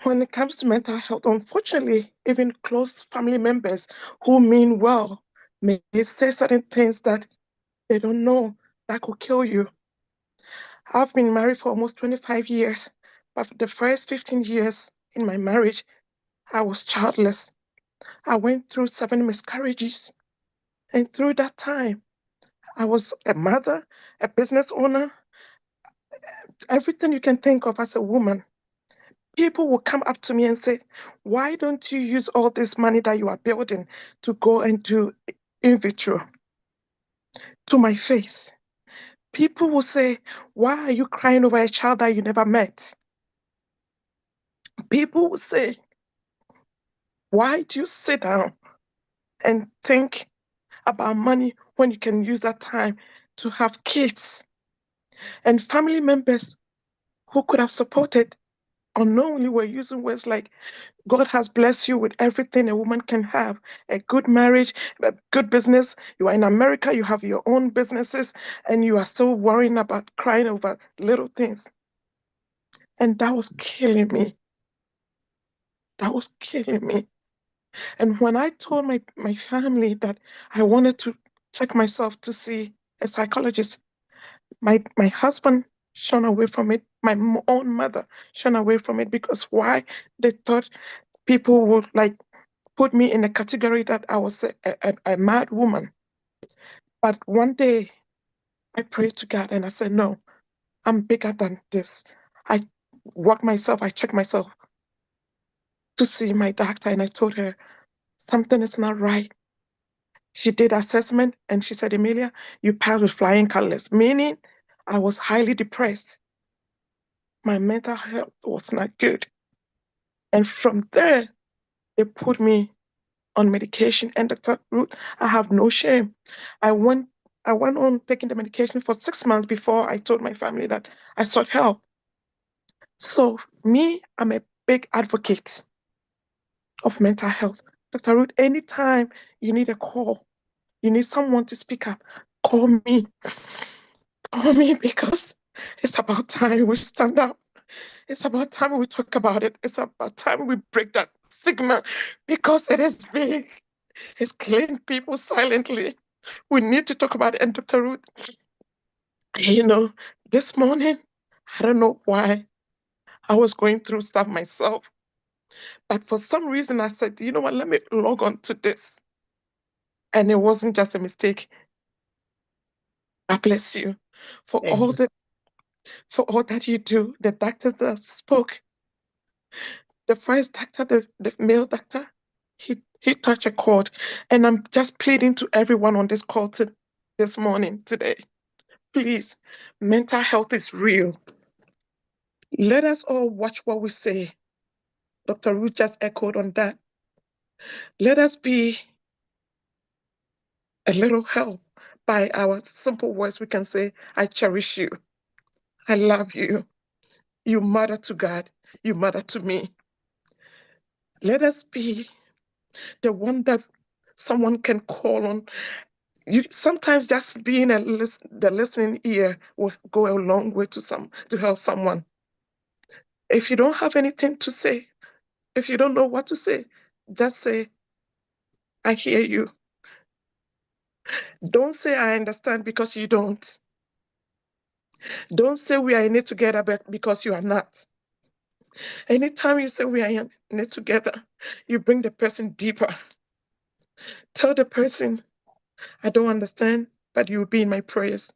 When it comes to mental health, unfortunately, even close family members who mean well may say certain things that they don't know that could kill you. I've been married for almost 25 years, but for the first 15 years in my marriage, I was childless. I went through 7 miscarriages. And through that time, I was a mother, a business owner, everything you can think of as a woman. People will come up to me and say, why don't you use all this money that you are building to go and do in vitro? To my face. People will say, why are you crying over a child that you never met? People will say, why do you sit down and think about money when you can use that time to have kids? And family members who could have supported unknowingly were using words like, God has blessed you with everything a woman can have, a good marriage, a good business. You are in America, you have your own businesses, and you are still worrying about crying over little things. And that was killing me. That was killing me. And when I told my family that I wanted to check myself to see a psychologist, my husband shone away from it. My own mother shone away from it because why? They thought people would like put me in a category that I was a mad woman. But one day I prayed to God and I said, no, I'm bigger than this. I walked myself, I checked myself to see my doctor and I told her something is not right. She did assessment and she said, Emilia, you passed with flying colors, meaning I was highly depressed. My mental health was not good. And from there, they put me on medication. And Dr. Ruth, I have no shame. I went on taking the medication for 6 months before I told my family that I sought help. So me, I'm a big advocate of mental health. Dr. Ruth, anytime you need a call, you need someone to speak up, call me. Call me because it's about time we stand up. It's about time we talk about it. It's about time we break that stigma because it is big. It's killing people silently. We need to talk about it. And Dr. Ruth, this morning, I don't know why I was going through stuff myself, but for some reason I said, you know what, let me log on to this. And it wasn't just a mistake. God bless you for Thank all you. that you do. The doctors that spoke, the first doctor, the male doctor, he touched a chord. And I'm just pleading to everyone on this call this morning, today. Please, mental health is real. Let us all watch what we say. Dr. Ruth just echoed on that. Let us be a little help by our simple words. We can say, I cherish you. I love you. You matter to God. You matter to me. Let us be the one that someone can call on. Sometimes just being the listening ear will go a long way to help someone. If you don't have anything to say, if you don't know what to say, just say, I hear you. Don't say I understand because you don't. Don't say we are in it together because you are not. Anytime you say we are in it together, you bring the person deeper. Tell the person, I don't understand, but you will be in my prayers.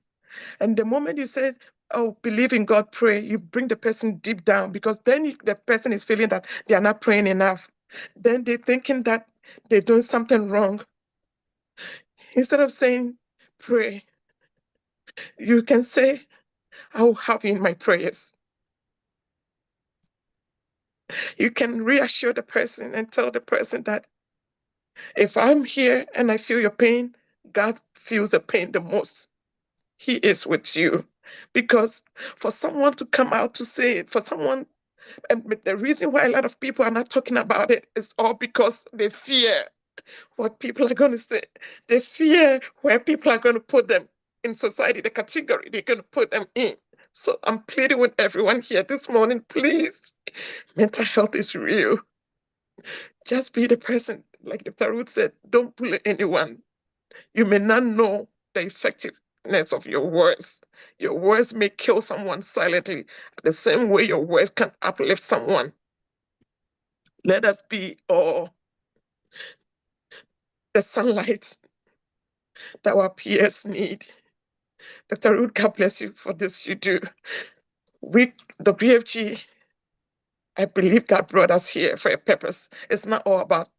And the moment you say, oh, believe in God, pray, you bring the person deep down because then the person is feeling that they are not praying enough. Then they're thinking that they're doing something wrong. Instead of saying, pray, you can say, I will have you in my prayers. You can reassure the person and tell the person that if I'm here and I feel your pain, God feels the pain the most. He is with you. Because for someone to come out to say it, for someone, and the reason why a lot of people are not talking about it is all because they fear what people are going to say. They fear where people are going to put them in society, the category they're going to put them in. So I'm pleading with everyone here this morning, please. Mental health is real. Just be the person, like Dr. Ruth said, don't bully anyone. You may not know the effectiveness of your words. Your words may kill someone silently, the same way your words can uplift someone. Let us be all the sunlight that our peers need. Dr. Ruth, God bless you for this you do. We, the BFG, I believe God brought us here for a purpose. It's not all about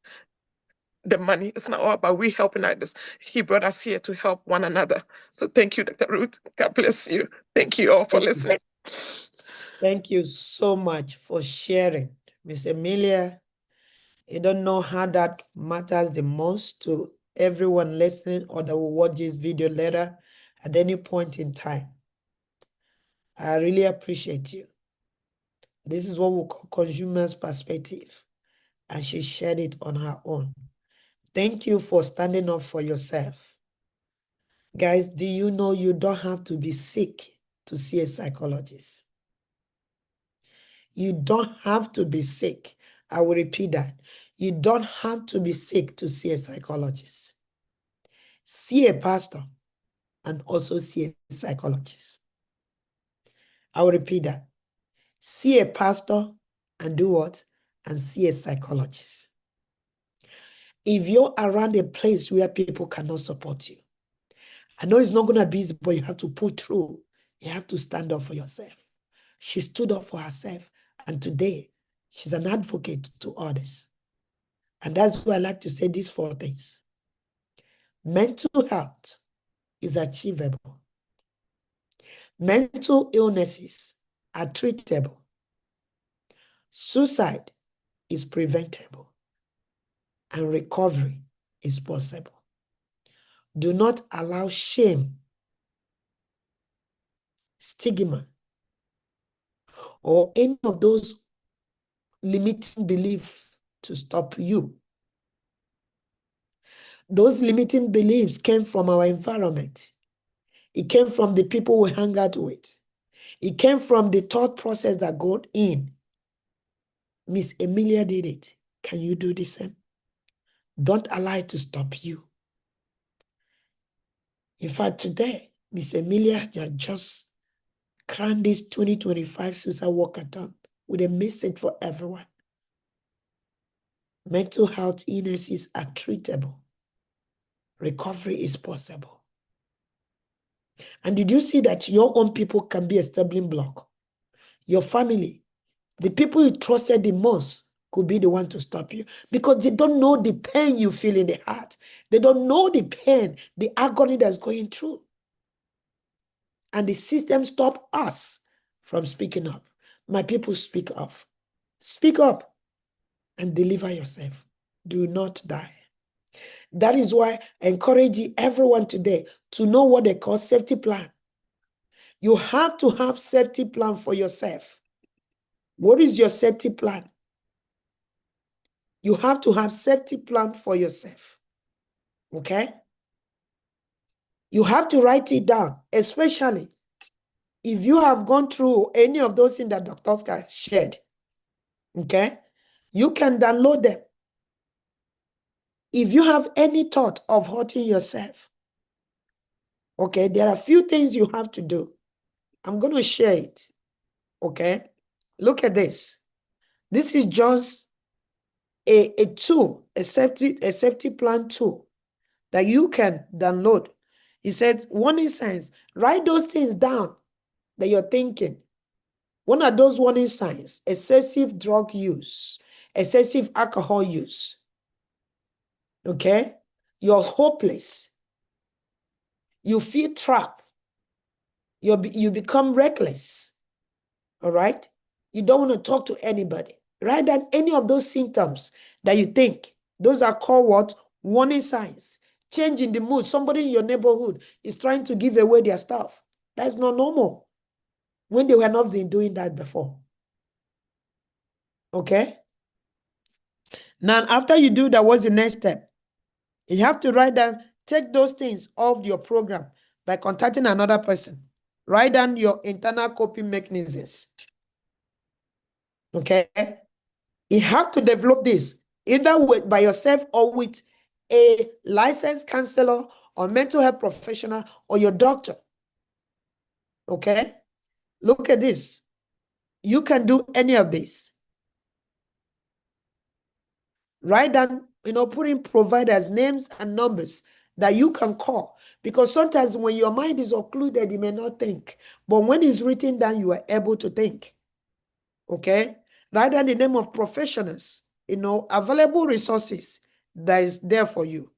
the money. It's not all about we helping others. He brought us here to help one another. So thank you, Dr. Ruth. God bless you. Thank you all for listening. Thank you so much for sharing. Miss Emilia, you don't know how that matters the most to everyone listening or that will watch this video later at any point in time. I really appreciate you. This is what we call consumer's perspective, and she shared it on her own. Thank you for standing up for yourself. Guys, do you know you don't have to be sick to see a psychologist? You don't have to be sick. I will repeat that. You don't have to be sick to see a psychologist. See a pastor and also see a psychologist. I will repeat that. See a pastor and do what? And see a psychologist. If you're around a place where people cannot support you, I know it's not going to be easy, but you have to pull through. You have to stand up for yourself. She stood up for herself, and today she's an advocate to others. And that's why I like to say these 4 things. Mental health is achievable. Mental illnesses are treatable. Suicide is preventable. And recovery is possible. Do not allow shame, stigma, or any of those limiting beliefs to stop you. Those limiting beliefs came from our environment. It came from the people we hang out with. It came from the thought process that got in. Miss Emilia did it. Can you do the same? Don't allow it to stop you. In fact, today, Miss Emilia just crowned this 2025 Suicide Walkathon with a message for everyone. Mental health illnesses are treatable. Recovery is possible. And did you see that your own people can be a stumbling block? Your family, the people you trusted the most could be the one to stop you because they don't know the pain you feel in the heart. They don't know the pain, the agony that's going through. And the system stopped us from speaking up. My people, speak up. Speak up and deliver yourself. Do not die. That is why I encourage everyone today to know what they call safety plan. You have to have safety plan for yourself. What is your safety plan? You have to have safety plan for yourself. Okay? You have to write it down, especially if you have gone through any of those things that Dr. Oscar shared. Okay? You can download them. If you have any thought of hurting yourself, okay, there are a few things you have to do. I'm going to share it. Okay? Look at this. This is just a tool, a safety plan tool that you can download. He said, warning signs. Write those things down that you're thinking. One of those warning signs: excessive drug use, excessive alcohol use. Okay? You're hopeless. You feel trapped. You become reckless. All right? You don't want to talk to anybody. Write down any of those symptoms that you think. Those are called what? Warning signs. change in the mood. Somebody in your neighborhood is trying to give away their stuff. That's not normal when they were not doing that before. Okay? Now, after you do that, what's the next step? You have to write down, take those things off your program by contacting another person. Write down your internal coping mechanisms. Okay? You have to develop this either by yourself or with a licensed counselor or mental health professional or your doctor. Okay? Look at this. You can do any of this. Write down, put in providers' names and numbers that you can call. Because sometimes when your mind is occluded, you may not think. But when it's written down, you are able to think. Okay? Write down the name of professionals, available resources that is there for you.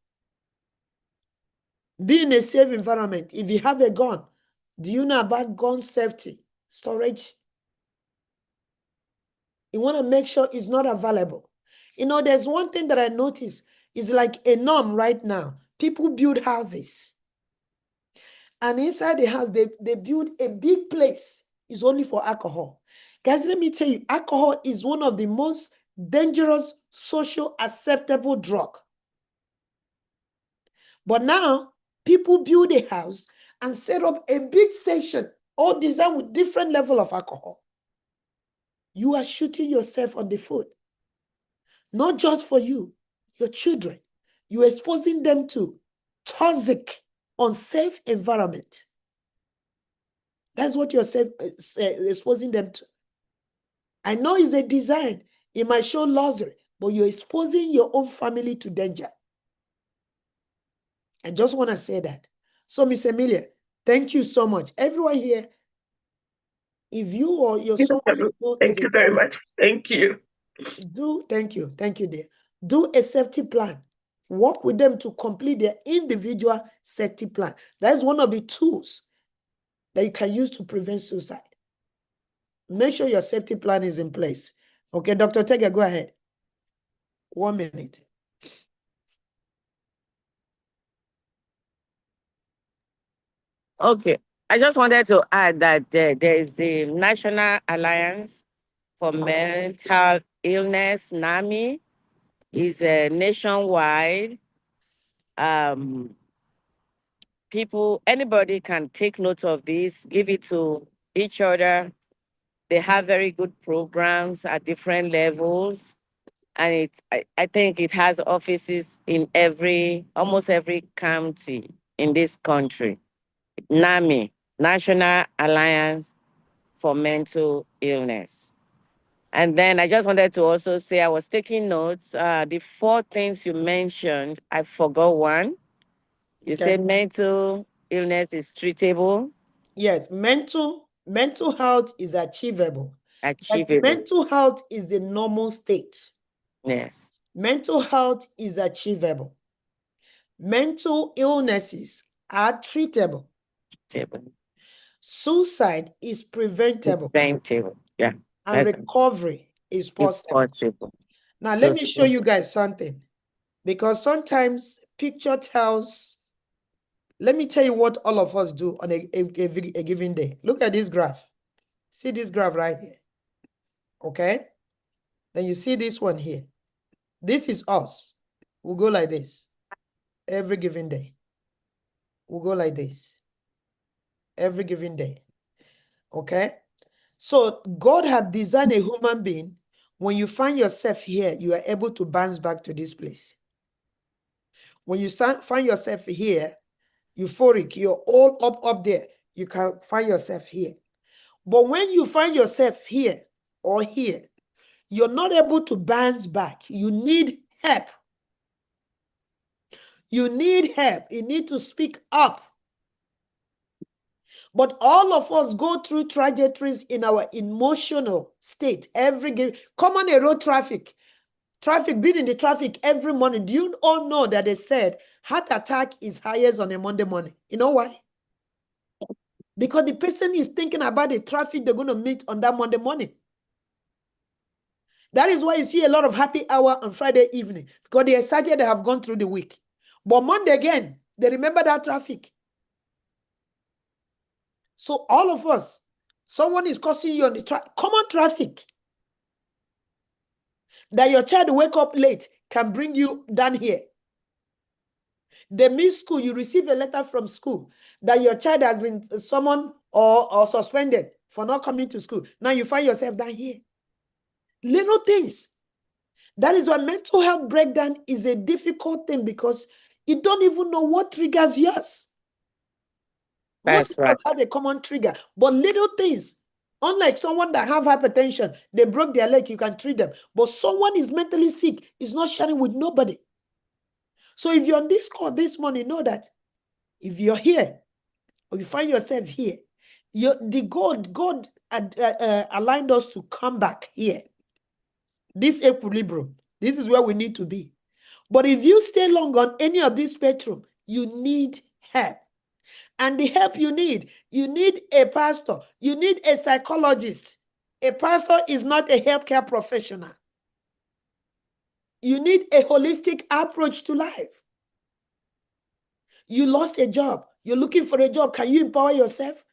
Be in a safe environment. If you have a gun, do you know about gun safety, storage? You want to make sure it's not available. There's one thing that I noticed is like a norm right now. People build houses. And inside the house, they build a big place. It's only for alcohol. Guys, let me tell you, alcohol is one of the most dangerous social acceptable drug. But now, people build a house and set up a big section, all designed with different level of alcohol. You are shooting yourself on the foot. Not just for you, your children. You're exposing them to toxic, unsafe environment. That's what you're exposing them to. I know it's a design. It might show luxury, but you're exposing your own family to danger. I just want to say that. So, Miss Emilia, thank you so much. Everyone here, if you or your son, thank you very much. Thank you. Thank you, dear. Do a safety plan. Work with them to complete their individual safety plan. That's one of the tools that you can use to prevent suicide. Make sure your safety plan is in place. Okay, Dr. Tega, go ahead. 1 minute. Okay. I just wanted to add that there is the National Alliance for Mental Illness, NAMI, is nationwide. Anybody can take note of this, give it to each other. They have very good programs at different levels. And I think it has offices in almost every county in this country. NAMI, National Alliance for Mental Illness. And then I just wanted to also say, I was taking notes. The 4 things you mentioned, I forgot one. You said mental illness is treatable. Yes, mental health is achievable. Achievable. Mental health is the normal state. Yes. Mental health is achievable. Mental illnesses are treatable. Suicide is preventable. Preventable, yeah. And recovery is possible. Now, let me show you guys something. Because sometimes picture tells. Let me tell you what all of us do on a given day. Look at this graph. See this graph right here. Okay? Then you see this one here. This is us. We'll go like this every given day. We'll go like this every given day. Okay? So God had designed a human being. When you find yourself here, you are able to bounce back to this place. When you find yourself here, euphoric, you're all up there, you can find yourself here. But when you find yourself here or here, you're not able to bounce back. You need help. You need help. You need to speak up. But all of us go through trajectories in our emotional state. Come on a road traffic, being in the traffic every morning. Do you all know that they said heart attack is highest on a Monday morning? You know why? Because the person is thinking about the traffic they're going to meet on that Monday morning. That is why you see a lot of happy hour on Friday evening, because they're excited they have gone through the week. But Monday again, they remember that traffic. So all of us, someone is causing you on the common traffic. That your child wake up late can bring you down here. They miss school, you receive a letter from school that your child has been summoned or suspended for not coming to school. Now you find yourself down here. Little things. That is why mental health breakdown is a difficult thing, because you don't even know what triggers yours. Most of us have a common trigger, but little things. Unlike someone that have hypertension, they broke their leg, you can treat them. But someone is mentally sick, is not sharing with nobody. So if you're on this call this morning, know that if you're here, or you find yourself here, God aligned us to come back here. This equilibrium, this is where we need to be. But if you stay long on any of this spectrum, you need help. And the help you need a pastor, you need a psychologist. A pastor is not a healthcare professional. You need a holistic approach to life. You lost a job. You're looking for a job. Can you empower yourself?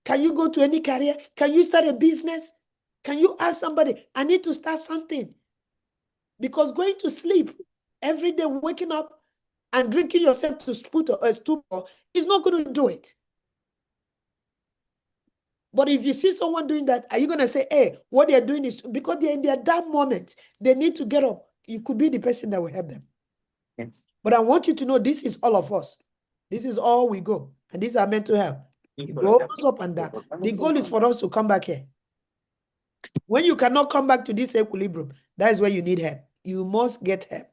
Can you go to any career? Can you start a business? Can you ask somebody, I need to start something? Because going to sleep every day, waking up and drinking yourself to stupor is not going to do it. But if you see someone doing that, are you going to say, hey, what they're doing is because they're in their dark moment, they need to get up. You could be the person that will help them. Yes. But I want you to know this is all of us. This is all we go. And this is our mental health. It goes up and down. The goal is for us to come back here. When you cannot come back to this equilibrium, that is where you need help. You must get help.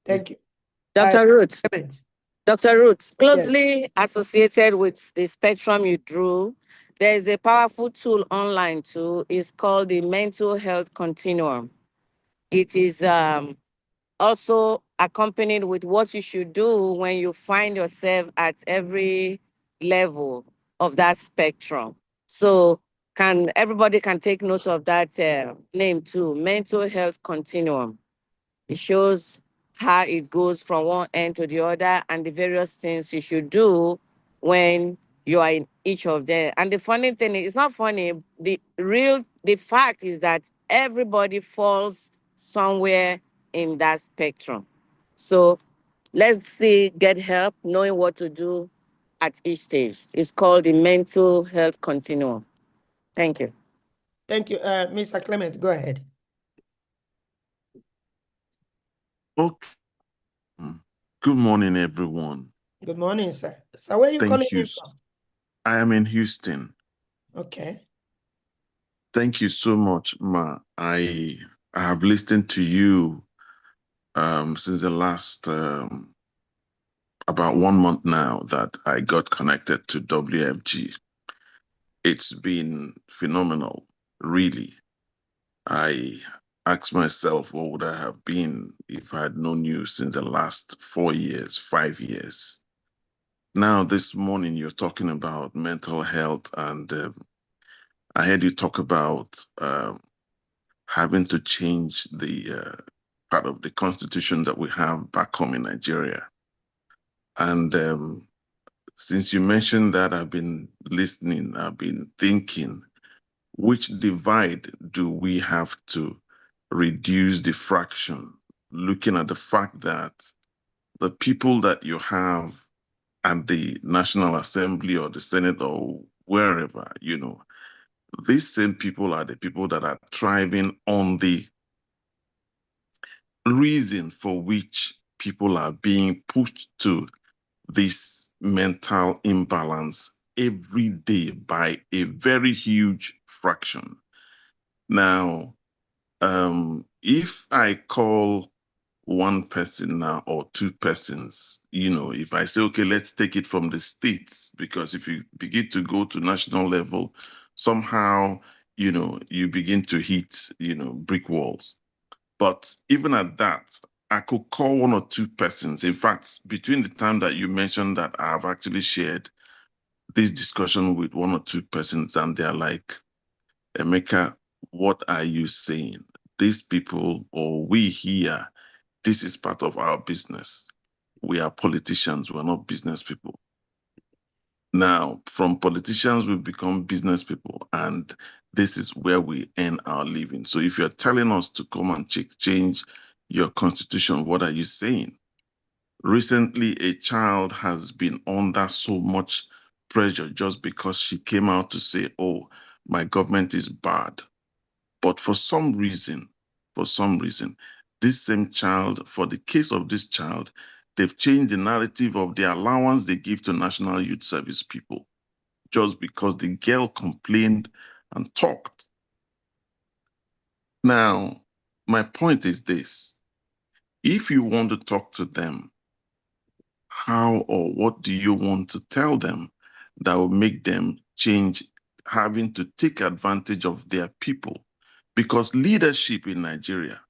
Thank you. Dr. Ruth. Comments. Dr. Ruth, closely associated with the spectrum you drew, there is a powerful tool online too. It's called the Mental Health Continuum. It is also accompanied with what you should do when you find yourself at every level of that spectrum. So everybody can take note of that name too, Mental Health Continuum. It shows how it goes from one end to the other and the various things you should do when you are in each of them. And the funny thing is, it's not funny. The fact is that everybody falls somewhere in that spectrum. So let's see, get help, knowing what to do at each stage. It's called the Mental Health Continuum. Thank you. Thank you. Mr. Clement, go ahead. Okay. Good morning, everyone. Good morning, sir. So where are you calling in from? I am in Houston. Okay. Thank you so much, Ma. I have listened to you since the last about 1 month now that I got connected to WFG. It's been phenomenal, really. I asked myself, what would I have been if I had known you since the last 4 years, 5 years? Now, this morning, you're talking about mental health, and I heard you talk about having to change the part of the constitution that we have back home in Nigeria. And since you mentioned that, I've been listening, I've been thinking, which divide do we have to reduce the fraction, looking at the fact that the people that you have at the National Assembly or the Senate or wherever, these same people are the people that are thriving on the reason for which people are being pushed to this mental imbalance every day by a very huge fraction. Now, if I call one person now or two persons, if I say, okay, let's take it from the states, because if you begin to go to national level, somehow, you begin to hit, brick walls. But even at that, I could call one or two persons. In fact, between the time that you mentioned that, I've actually shared this discussion with one or two persons, and they're like, Emeka, what are you saying? These people, or we here, this is part of our business. we are politicians, we're not business people. Now, from politicians, we've become business people, and this is where we earn our living. So if you're telling us to come and change your constitution, what are you saying? Recently, a child has been under so much pressure just because she came out to say, oh, my government is bad. But for some reason, this same child, for the case of this child, they've changed the narrative of the allowance they give to National Youth Service people just because the girl complained and talked. Now, my point is this. If you want to talk to them, how or what do you want to tell them that will make them change having to take advantage of their people? Because leadership in Nigeria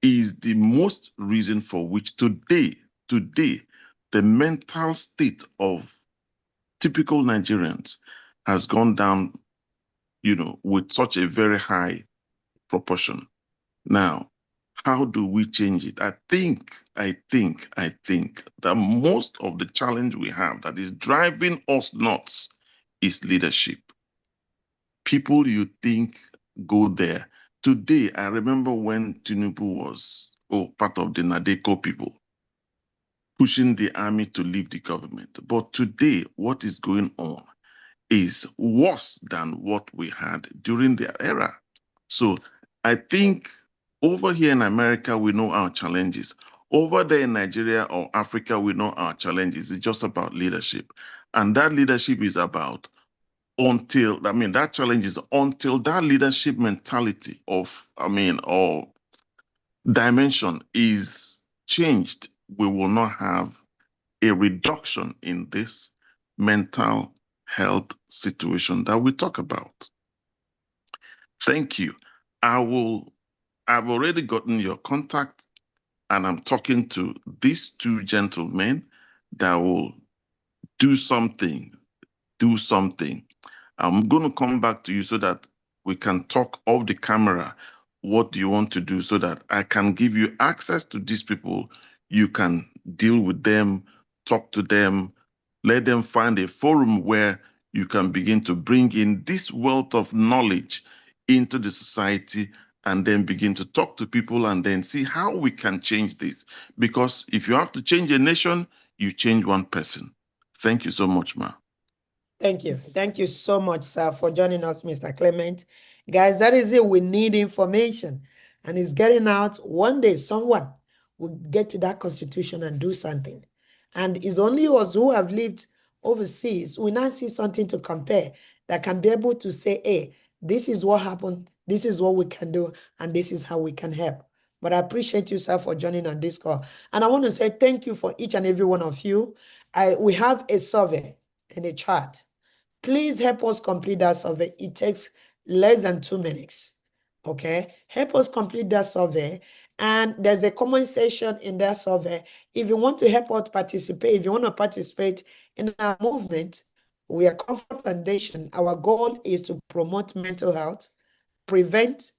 is the most reason for which today, the mental state of typical Nigerians has gone down, with such a very high proportion. Now, how do we change it? I think that most of the challenge we have that is driving us nuts is leadership. People you think go there. Today, I remember when Tinubu was part of the Nadeko people pushing the army to leave the government. But today, what is going on is worse than what we had during their era. So I think over here in America, we know our challenges. Over there in Nigeria or Africa, we know our challenges. It's just about leadership. And that leadership is about that challenge is until that leadership mentality or dimension is changed, we will not have a reduction in this mental health situation that we talk about. Thank you. I've already gotten your contact, and I'm talking to these two gentlemen that will do something. I'm going to come back to you so that we can talk off the camera. What do you want to do so that I can give you access to these people? You can deal with them, talk to them, let them find a forum where you can begin to bring in this wealth of knowledge into the society and then begin to talk to people and then see how we can change this. Because if you have to change a nation, you change one person. Thank you so much, Ma. Thank you. Thank you so much, sir, for joining us, Mr. Clement. Guys, that is it. We need information. And it's getting out. One day, someone will get to that constitution and do something. And it's only us who have lived overseas, we now see something to compare that can be able to say, hey, this is what happened, this is what we can do, and this is how we can help. But I appreciate you, sir, for joining on this call. And I want to say thank you for each and every one of you. We have a survey and a chart. Please help us complete that survey. It takes less than 2 minutes. Okay? Help us complete that survey. And there's a comment section in that survey. If you want to help us participate, if you want to participate in our movement, we are Comfort Foundation. Our goal is to promote mental health, prevent,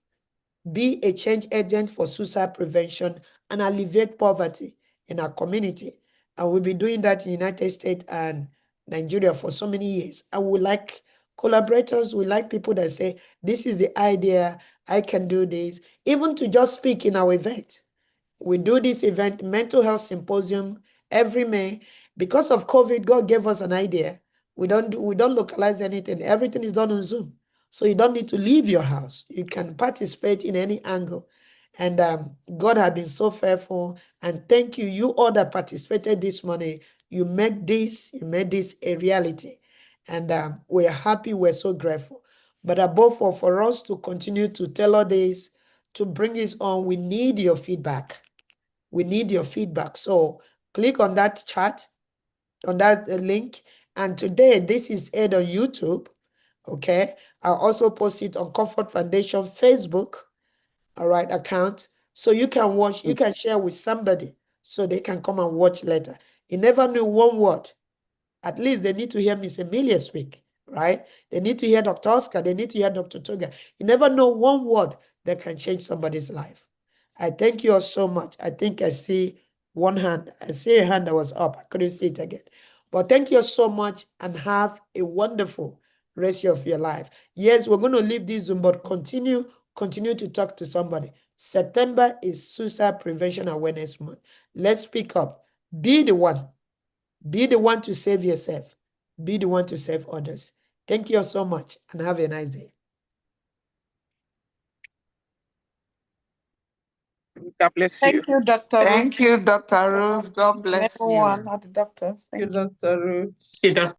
be a change agent for suicide prevention, and alleviate poverty in our community. And we'll be doing that in the United States and Nigeria for so many years. And we like collaborators, we like people that say, this is the idea, I can do this, even to just speak in our event. We do this event, Mental Health Symposium, every May. Because of COVID, God gave us an idea. We don't localize anything. Everything is done on Zoom. So you don't need to leave your house. You can participate in any angle. And God has been so faithful. And thank you, you all that participated this morning. You made this a reality. And we're happy, we're so grateful. But above all, for us to continue to tell all this, to bring this on, we need your feedback. We need your feedback. So click on that chat, on that link. And today, this is aired on YouTube. Okay. I'll also post it on Comfort Foundation Facebook, all right, account. So you can watch, you can share with somebody so they can come and watch later. You never knew one word. At least they need to hear Miss Emilia speak, right? They need to hear Dr. Oscar. They need to hear Dr. Toga. You never know one word that can change somebody's life. I thank you all so much. I think I see one hand. I see a hand that was up. I couldn't see it again. But thank you so much and have a wonderful rest of your life. Yes, we're going to leave this Zoom, but continue to talk to somebody. September is Suicide Prevention Awareness Month. Let's speak up. Be the one. Be the one to save yourself. Be the one to save others. Thank you so much and have a nice day. God bless you. Thank you, Dr. Thank you, Dr. Ruth. God bless you. Everyone at the doctors. Thank you, Dr. Ruth.